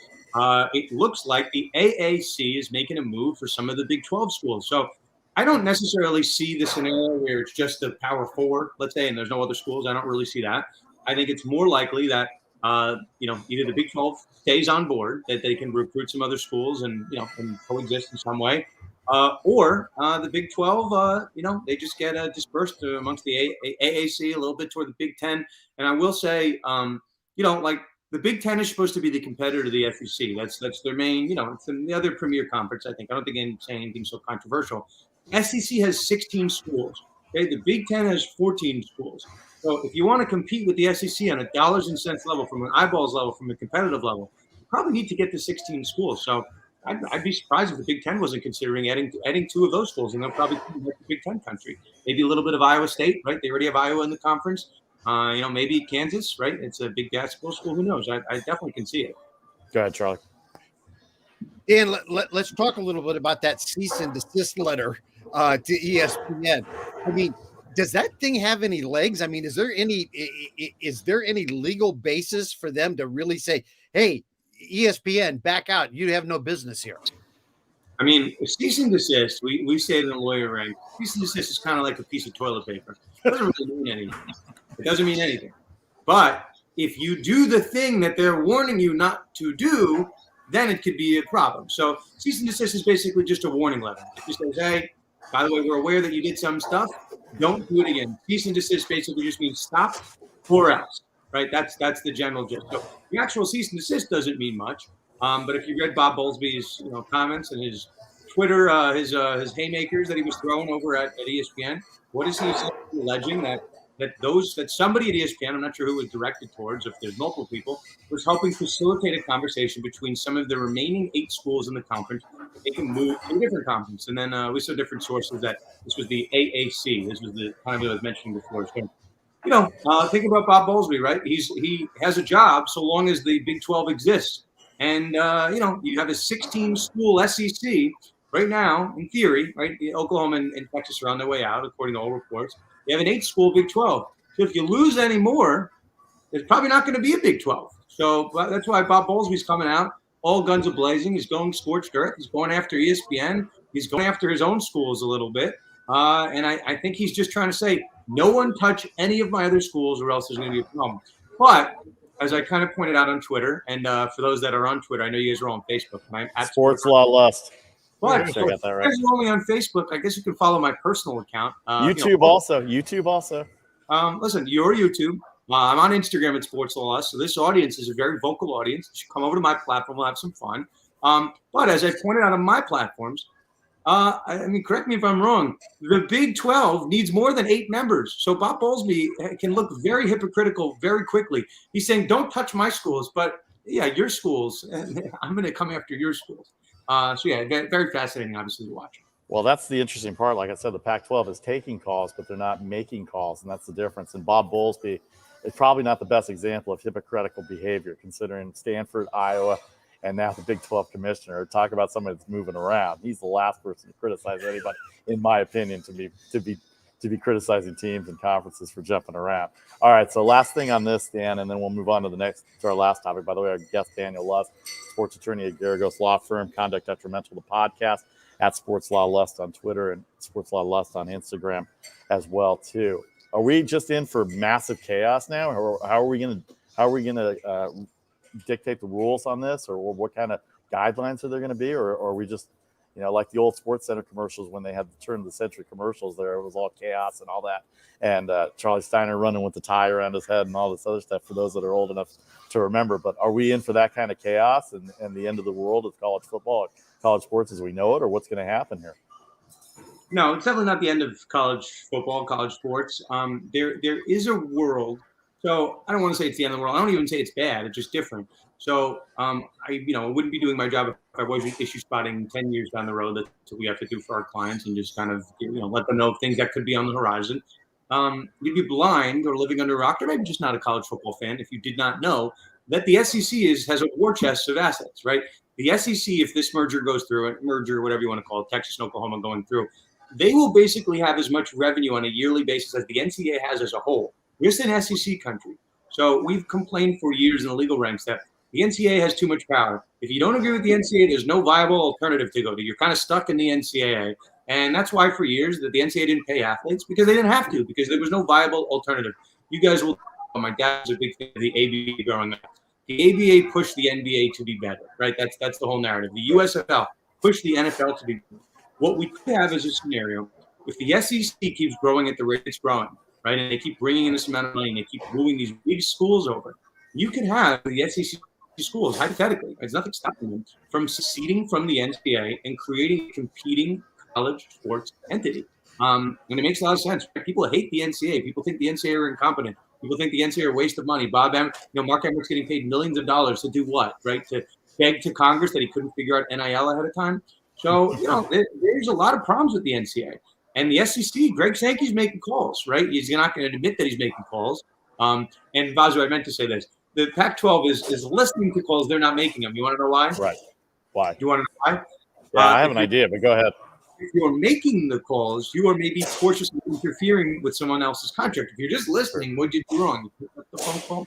It looks like the AAC is making a move for some of the Big 12 schools. So I don't necessarily see the scenario where it's just the Power 4, let's say, and there's no other schools. I don't really see that. I think it's more likely that either the Big 12 stays on board, that they can recruit some other schools and and coexist in some way, or the Big 12, they just get dispersed amongst the AAC, a little bit toward the Big 10. And I will say, like the Big 10 is supposed to be the competitor to the SEC. That's their main, it's the other premier conference, I think. I don't think I'm saying anything so controversial. SEC has 16 schools. Okay, the Big 10 has 14 schools. So if you want to compete with the SEC on a dollars and cents level, from an eyeballs level, from a competitive level, you probably need to get to 16 schools. So I'd be surprised if the Big 10 wasn't considering adding 2 of those schools, and they'll probably be the Big 10 country. Maybe a little bit of Iowa State, right? They already have Iowa in the conference. Maybe Kansas, right? It's a big basketball school. Who knows? I definitely can see it. Go ahead, Charlie. Dan, let's talk a little bit about that cease and desist letter to ESPN. I mean, does that thing have any legs? I mean, is there any legal basis for them to really say, hey, ESPN, back out, you have no business here? I mean, cease and desist, we say it in the lawyer rank, cease and desist is kind of like a piece of toilet paper. It doesn't really mean anything. It doesn't mean anything. But if you do the thing that they're warning you not to do, then it could be a problem. So cease and desist is basically just a warning letter. It just says, hey, by the way, we're aware that you did some stuff. Don't do it again. Cease and desist basically just means stop or else, right? That's the general gist. So the actual cease and desist doesn't mean much. But if you read Bob Bowlesby's comments and his Twitter, his haymakers that he was throwing over at ESPN, what is he essentially alleging? That somebody at ESPN, I'm not sure who it was directed towards, if there's multiple people, was helping facilitate a conversation between some of the remaining 8 schools in the conference. They can move to a different conference. And then we saw different sources that this was the AAC. This was the kind of I was mentioning before. So, think about Bob Bowlesby, right? He has a job so long as the Big 12 exists. And, you have a 16-school SEC right now, in theory, right? Oklahoma and Texas are on their way out, according to all reports. You have an 8-school Big 12. So if you lose any more, there's probably not going to be a Big 12. So that's why Bob Bowlesby's coming out, all guns a blazing. He's going scorched earth. He's going after ESPN. He's going after his own schools a little bit. And I think he's just trying to say, no one touch any of my other schools or else there's going to be a problem. But as I kind of pointed out on Twitter, and for those that are on Twitter, I know you guys are on Facebook. I'm at Sports Law Lust. But if I got that right. If you're only on Facebook, I guess you can follow my personal account. YouTube also. Listen, you're YouTube. I'm on Instagram at Sports Law Lust. So this audience is a very vocal audience. You should come over to my platform. We'll have some fun. But as I pointed out on my platforms, correct me if I'm wrong, the Big 12 needs more than 8 members. So Bob Bowlesby can look very hypocritical very quickly. He's saying, don't touch my schools, but yeah, your schools. I'm going to come after your schools. Very fascinating, obviously, to watch. Well, that's the interesting part. Like I said, the Pac-12 is taking calls, but they're not making calls, and that's the difference. And Bob Bowlesby is probably not the best example of hypocritical behavior, considering Stanford, Iowa, and now the Big 12 commissioner. Talk about somebody that's moving around. He's the last person to criticize anybody, in my opinion, to be criticizing teams and conferences for jumping around. All right, so last thing on this, Dan, and then we'll move on to our last topic. By the way, our guest, Daniel Lust, sports attorney at Garagos Law Firm, Conduct Detrimental, the podcast, at Sports Law Lust on Twitter and Sports Law Lust on Instagram as well, too. Are we just in for massive chaos now? Or how are we going to dictate the rules on this, or what kind of guidelines are there going to be, or are we just, like the old Sports Center commercials when they had the turn of the century commercials? There it was all chaos and all that, and Charlie Steiner running with the tie around his head and all this other stuff, for those that are old enough to remember. But are we in for that kind of chaos and the end of the world of college football, college sports as we know it, or what's going to happen here? No, it's definitely not the end of college football, college sports. There is a world. So I don't want to say it's the end of the world. I don't even say it's bad. It's just different. So I wouldn't be doing my job if I wasn't issue spotting 10 years down the road. That's what we have to do for our clients and just kind of let them know things that could be on the horizon. You'd be blind or living under a rock, or maybe just not a college football fan if you did not know that the SEC has a war chest of assets, right? The SEC, if this merger goes through, whatever you want to call it, Texas and Oklahoma going through, they will basically have as much revenue on a yearly basis as the NCAA has as a whole. We're just an SEC country. So we've complained for years in the legal ranks that the NCAA has too much power. If you don't agree with the NCAA, there's no viable alternative to go to. You're kind of stuck in the NCAA. And that's why for years that the NCAA didn't pay athletes, because they didn't have to, because there was no viable alternative. You guys will – my dad was a big fan of the ABA growing up. The ABA pushed the NBA to be better, right? That's the whole narrative. The USFL pushed the NFL to be better. What we could have is a scenario if the SEC keeps growing at the rate it's growing, right, and they keep bringing in this amount of money and they keep moving these big schools over, you could have the SEC schools, hypothetically, there's nothing stopping them from seceding from the NCAA and creating a competing college sports entity. And it makes a lot of sense. People hate the NCAA. People think the NCAA are incompetent. People think the NCAA are a waste of money. Mark Emmert's getting paid millions of dollars to do what, right? To beg to Congress that he couldn't figure out NIL ahead of time. So, there's a lot of problems with the NCAA. And the SEC, Greg Sankey's making calls, right? He's not going to admit that he's making calls. And Vasu, I meant to say this. The Pac-12 is listening to calls. They're not making them. You want to know why? Right. Why? Do you want to know why? Yeah, I have an idea, but go ahead. If you're making the calls, you are maybe cautiously interfering with someone else's contract. If you're just listening, what did you do wrong? You picked up the phone call?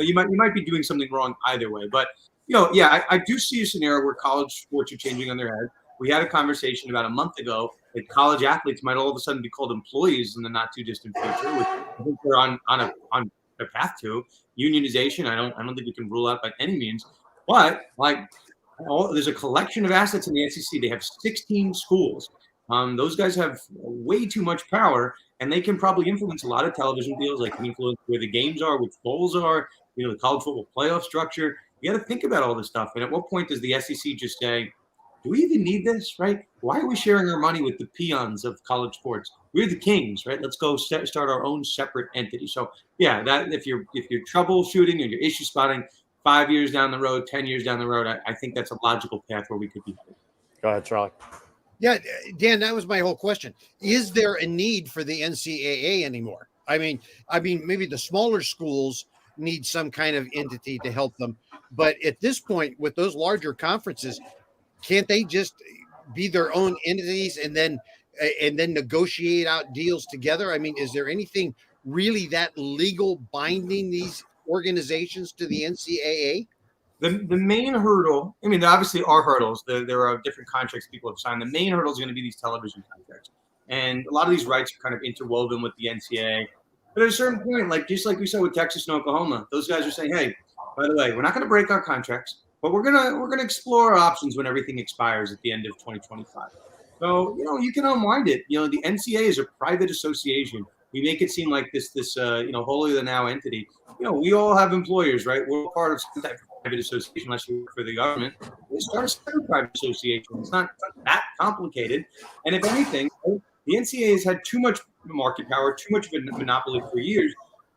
You might be doing something wrong either way. But, I do see a scenario where college sports are changing on their head. We had a conversation about a month ago that college athletes might all of a sudden be called employees in the not too distant future, which I think they're on a path to unionization. I don't think we can rule out by any means, but there's a collection of assets in the SEC. They have 16 schools. Those guys have way too much power, and they can probably influence a lot of television deals. They can influence where the games are, which bowls are, the college football playoff structure. You got to think about all this stuff. And at what point does the SEC just say, do we even need this, right? Why are we sharing our money with the peons of college sports? We're the kings, right? Let's go start our own separate entity. So, that if you're troubleshooting and you're issue spotting 5 years down the road, 10 years down the road, I think that's a logical path where we could be headed. Go ahead, Charlie. Yeah, Dan, that was my whole question. Is there a need for the NCAA anymore? I mean, maybe the smaller schools need some kind of entity to help them. But at this point, with those larger conferences, can't they just be their own entities and then negotiate out deals together? I mean, is there anything really that legal binding these organizations to the NCAA? The main hurdle, there obviously are hurdles. There are different contracts people have signed. The main hurdle is going to be these television contracts. And a lot of these rights are kind of interwoven with the NCAA. But at a certain point, just like we saw with Texas and Oklahoma, those guys are saying, hey, by the way, we're not going to break our contracts, but we're gonna explore our options when everything expires at the end of 2025. So, you can unwind it. The NCAA is a private association. We make it seem like this holier than thou entity. We all have employers, right? We're part of some type of private association, unless you work for the government. We start a separate private association. It's not that complicated. And if anything, the NCAA has had too much market power, too much of a monopoly for years.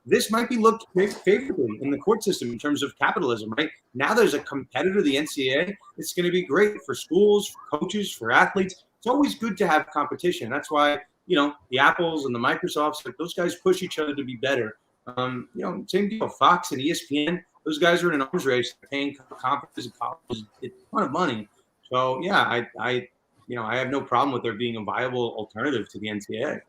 This might be looked favorably in the court system in terms of capitalism, right? Now there's a competitor, the NCAA. It's going to be great for schools, for coaches, for athletes. It's always good to have competition. That's why, the Apples and the Microsofts, those guys push each other to be better. Same deal. Fox and ESPN, those guys are in an arms race. They're paying conferences and colleges a ton of money. So, I have no problem with there being a viable alternative to the NCAA.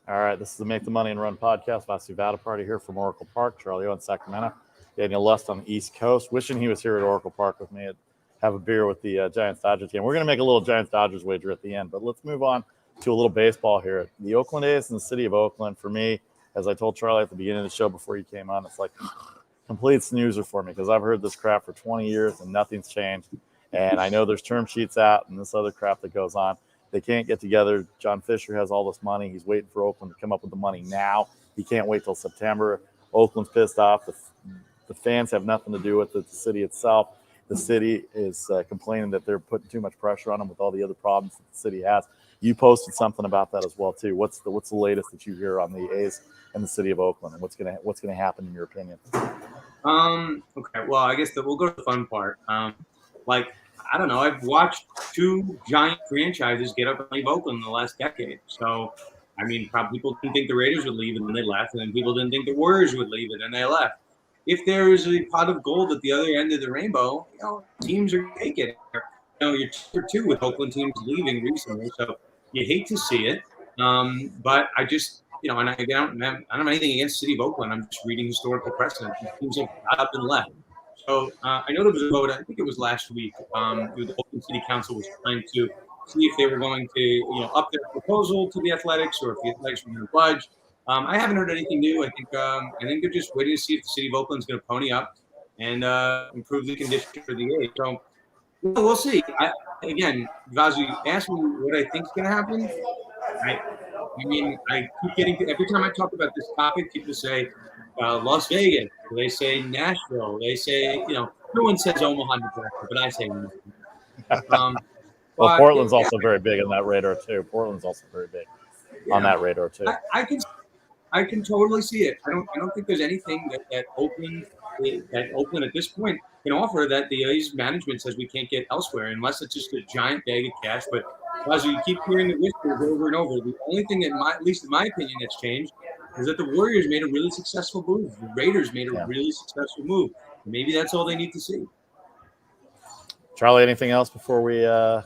All right, this is the Make the Money and Run podcast. Vasu Vaddiparty here from Oracle Park. Charlie O in Sacramento. Daniel Lust on the East Coast. Wishing he was here at Oracle Park with me. I'd have a beer with the Giants-Dodgers game. We're going to make a little Giants-Dodgers wager at the end, but let's move on to a little baseball here. The Oakland A is in the City of Oakland. For me, as I told Charlie at the beginning of the show before you came on, it's like complete snoozer for me because I've heard this crap for 20 years and nothing's changed. And I know there's term sheets out and this other crap that goes on. They can't get together. John Fisher has all this money. He's waiting for Oakland to come up with the money now. He can't wait till September. Oakland's pissed off. The fans have nothing to do with it, the city itself. the city is complaining that they're putting too much pressure on them with all the other problems that the city has. You posted something about that as well too. What's the latest that you hear on the A's and the city of Oakland, and what's gonna happen in your opinion? Okay. Well, I guess we'll go to the fun part. Like, I don't know. I've watched two giant franchises get up and leave Oakland in the last decade. So, I mean, probably people didn't think the Raiders would leave, and then they left, and then people didn't think the Warriors would leave, and then they left. If there is a pot of gold at the other end of the rainbow, teams are taking it. You're 2-2 with Oakland teams leaving recently, so you hate to see it. But I just, and I don't have anything against the City of Oakland. I'm just reading historical precedent. Teams have got up and left. So I know there was a vote, I think it was last week, the Oakland City Council was trying to see if they were going to, up their proposal to the Athletics, or if the Athletics were going to budge. I haven't heard anything new. I think they're just waiting to see if the City of Oakland's going to pony up and improve the condition for the A's. So we'll see. Again, Vasu, asked me what I think is going to happen. I keep getting every time I talk about this topic, people say Las Vegas, they say Nashville, they say no one says Omaha, Nebraska, but I say well, Portland's also very big on that radar too. Portland's also very big on that radar too. I can totally see it. I don't think there's anything that Oakland at this point can offer that the A's management says we can't get elsewhere, unless it's just a giant bag of cash. But as you keep hearing the whispers over and over, the only thing that, at least in my opinion, that's changed is that the Warriors made a really successful move. The Raiders made a really successful move. Maybe that's all they need to see. Charlie, anything else before we let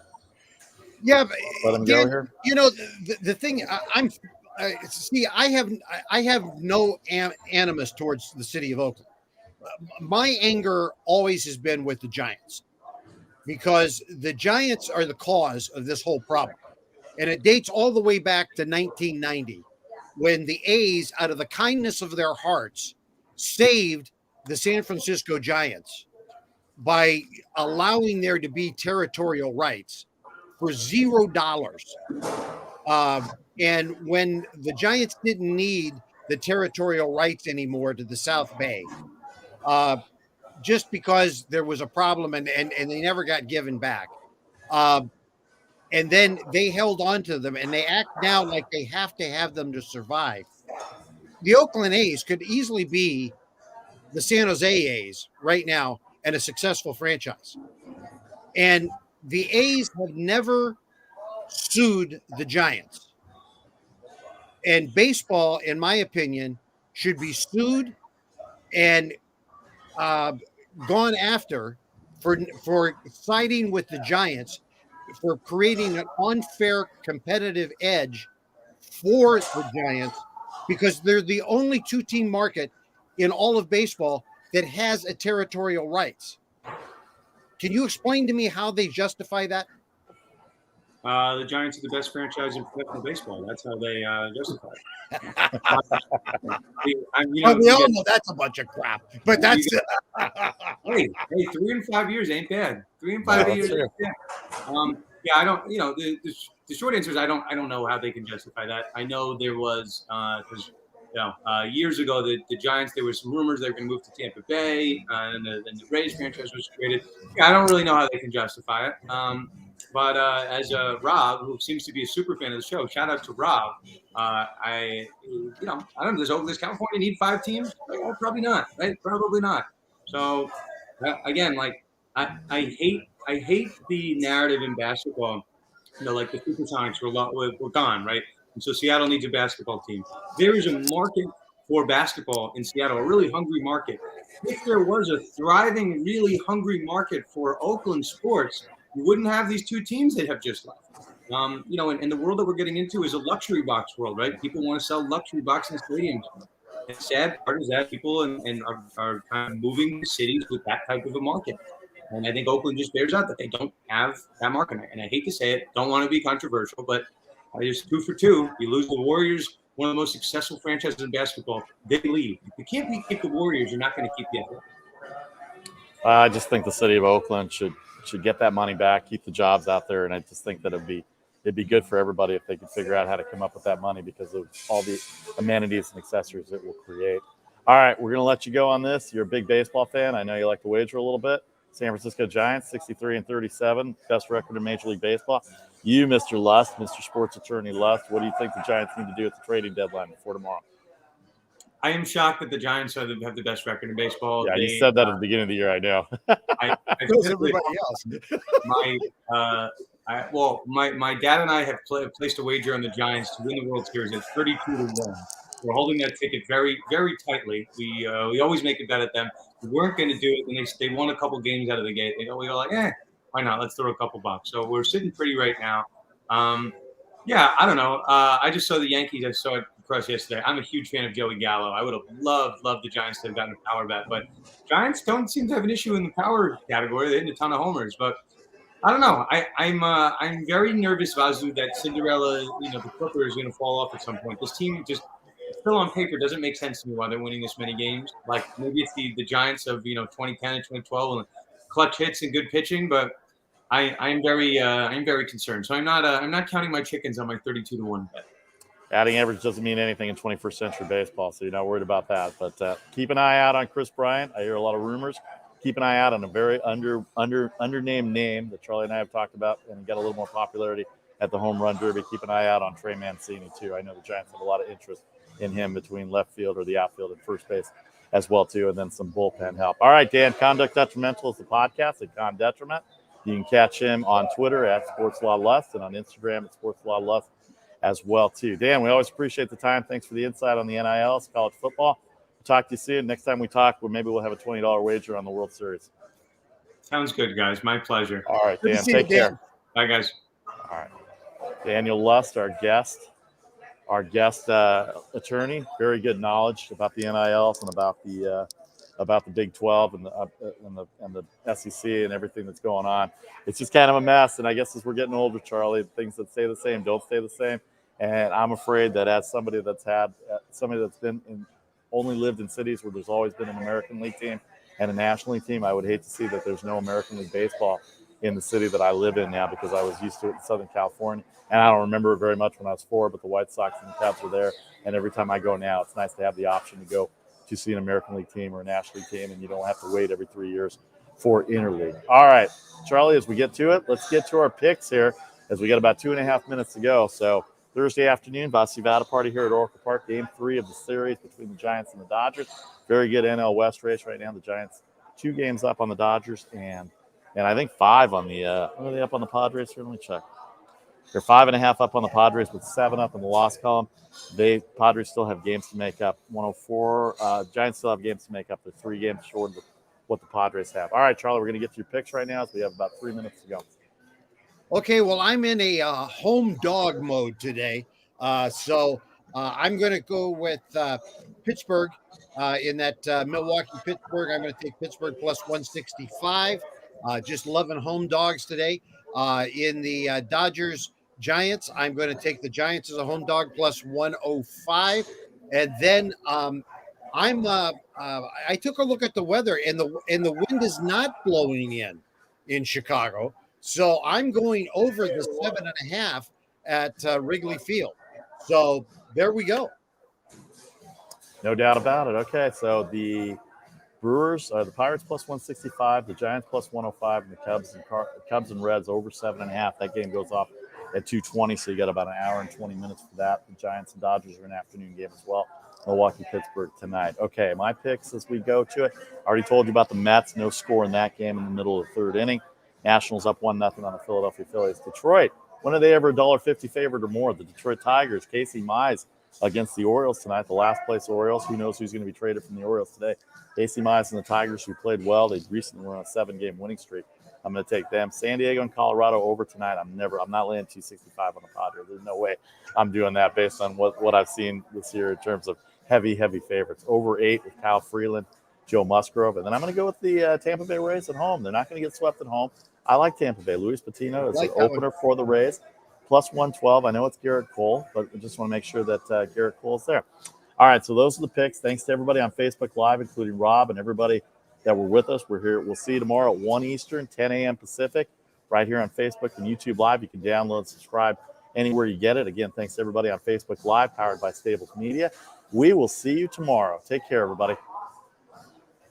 him go here? The thing I have no animus towards the City of Oakland. My anger always has been with the Giants, because the Giants are the cause of this whole problem. And it dates all the way back to 1990, when the A's, out of the kindness of their hearts, saved the San Francisco Giants by allowing there to be territorial rights for $0. And when the Giants didn't need the territorial rights anymore to the South Bay, just because there was a problem and they never got given back. And then they held on to them, and they act now like they have to have them to survive. The Oakland A's could easily be the San Jose A's right now and a successful franchise. And the A's have never sued the Giants. And baseball, in my opinion, should be sued and gone after for siding with the Giants, for creating an unfair competitive edge for the Giants, because they're the only two-team market in all of baseball that has a territorial rights. Can you explain to me how they justify that? The Giants are the best franchise in professional baseball. That's how they justify it. We all know that's a bunch of crap, but that's hey, 3 and 5 years ain't bad. 3 and 5 years ain't bad. I don't. The short answer is I don't know how they can justify that. I know there was because years ago the Giants, there were some rumors they were going to move to Tampa Bay, and the Rays franchise was created. I don't really know how they can justify it. But as Rob, who seems to be a super fan of the show, shout out to Rob. I don't know. Does California need 5 teams? Probably not. Right? Probably not. So again, like I hate the narrative in basketball. Like the Supersonics were gone, right? And so Seattle needs a basketball team. There is a market for basketball in Seattle, a really hungry market. If there was a thriving, really hungry market for Oakland sports, you wouldn't have these 2 teams that have just left. And the world that we're getting into is a luxury box world, right? People want to sell luxury boxes in stadiums. And the sad part is that people are kind of moving to cities with that type of a market. And I think Oakland just bears out that they don't have that market. And I hate to say it, don't want to be controversial, but just 2 for 2. You lose the Warriors, one of the most successful franchises in basketball. They leave. If you can't keep the Warriors, you're not going to keep the Athletics. I just think the city of Oakland should get that money back, keep the jobs out there, and I just think that it'd be good for everybody if they could figure out how to come up with that money because of all the amenities and accessories it will create. All right, we're going to let you go on this. You're a big baseball fan. I know you like to wager a little bit. San Francisco Giants, 63-37, best record in Major League Baseball. You, Mr. Lust, Mr. Sports Attorney Lust, what do you think the Giants need to do at the trading deadline before tomorrow? I am shocked that the Giants have the best record in baseball. Yeah, you said that at the beginning of the year. I know. I everybody else. My dad and I have placed a wager on the Giants to win the World Series at 32-1. We're holding that ticket very, very tightly. We always make a bet at them. We weren't going to do it, and they won a couple games out of the gate. We were like, why not? Let's throw a couple bucks. So we're sitting pretty right now. Yeah, I don't know. I just saw the Yankees. I saw it across yesterday. I'm a huge fan of Joey Gallo. I would have loved the Giants to have gotten a power bet, but Giants don't seem to have an issue in the power category. They hit a ton of homers, but I don't know. I'm very nervous, Vasu, that Cinderella, the Clipper is going to fall off at some point. This team just still on paper doesn't make sense to me why they're winning this many games. Like maybe it's the Giants of 2010 and 2012 and clutch hits and good pitching, but I'm very concerned. So I'm not counting my chickens on my 32-1 bet. Batting average doesn't mean anything in 21st century baseball, so you're not worried about that. But keep an eye out on Kris Bryant. I hear a lot of rumors. Keep an eye out on a very undernamed name that Charlie and I have talked about and got a little more popularity at the home run derby. Keep an eye out on Trey Mancini too. I know the Giants have a lot of interest in him between left field or the outfield and first base as well too, and then some bullpen help. All right, Dan, Conduct Detrimental is the podcast at Con Detriment. You can catch him on Twitter at Sports Law Lust and on Instagram at Sports Law Lust as well too. Dan, we always appreciate the time. Thanks for the insight on the NILs, college football. We'll talk to you soon. Next time we talk, maybe we'll have a $20 wager on the World Series. Sounds good, guys. My pleasure. All right, Dan, take care. Bye, guys. All right. Daniel Lust, our guest attorney, very good knowledge about the NILs and about the Big 12 and the SEC and everything that's going on. It's just kind of a mess, and I guess as we're getting older, Charlie, things that stay the same don't stay the same. And I'm afraid that as somebody that's only lived in cities where there's always been an American League team and a National League team, I would hate to see that there's no American League baseball in the city that I live in now, because I was used to it in Southern California. And I don't remember it very much when I was 4, but the White Sox and the Cubs were there. And every time I go now, it's nice to have the option to go to see an American League team or a National League team, and you don't have to wait every 3 years for interleague. All right, Charlie, as we get to it, let's get to our picks here, as we got about 2.5 minutes to go. So Thursday afternoon, Vasu Vaddiparty here at Oracle Park, Game 3 of the series between the Giants and the Dodgers. Very good NL West race right now. The Giants 2 games up on the Dodgers and I think 5 on the are they up on the Padres here? Let me check. They're 5.5 up on the Padres with 7 up in the loss column. Padres still have games to make up. 104. Giants still have games to make up. They're 3 games short of what the Padres have. All right, Charlie, we're going to get to your picks right now, as we have about 3 minutes to go. Okay, well, I'm in a home dog mode today. So I'm going to go with Pittsburgh in that Milwaukee-Pittsburgh. I'm going to take Pittsburgh plus 165. Just loving home dogs today. In the Dodgers-Giants, I'm going to take the Giants as a home dog plus 105. And then I took a look at the weather, and the wind is not blowing in Chicago. So I'm going over the 7.5 at Wrigley Field. So there we go. No doubt about it. Okay, so the the Pirates plus 165, the Giants plus 105, and the Cubs and Reds over 7.5. That game goes off at 2:20, so you got about an hour and 20 minutes for that. The Giants and Dodgers are an afternoon game as well. Milwaukee-Pittsburgh tonight. Okay, my picks as we go to it. I already told you about the Mets. No score in that game in the middle of the 3rd inning. Nationals up 1-0 on the Philadelphia Phillies. Detroit, when are they ever $1.50 favored or more? The Detroit Tigers, Casey Mize against the Orioles tonight, the last place Orioles. Who knows who's going to be traded from the Orioles today? Casey Mize and the Tigers, who played well. They recently were on a 7-game winning streak. I'm going to take them. San Diego and Colorado over tonight. I'm not laying 265 on the Padres. There's no way I'm doing that based on what I've seen this year in terms of heavy favorites. Over 8 with Kyle Freeland, Joe Musgrove. And then I'm going to go with the Tampa Bay Rays at home. They're not going to get swept at home. I like Tampa Bay. Luis Patino is an opener for the Rays. Plus 112. I know it's Garrett Cole, but I just want to make sure that Garrett Cole's there. All right, so those are the picks. Thanks to everybody on Facebook Live, including Rob and everybody that were with us. We're here. We'll see you tomorrow at 1 Eastern, 10 a.m. Pacific, right here on Facebook and YouTube Live. You can download and subscribe anywhere you get it. Again, thanks to everybody on Facebook Live, powered by Stables Media. We will see you tomorrow. Take care, everybody.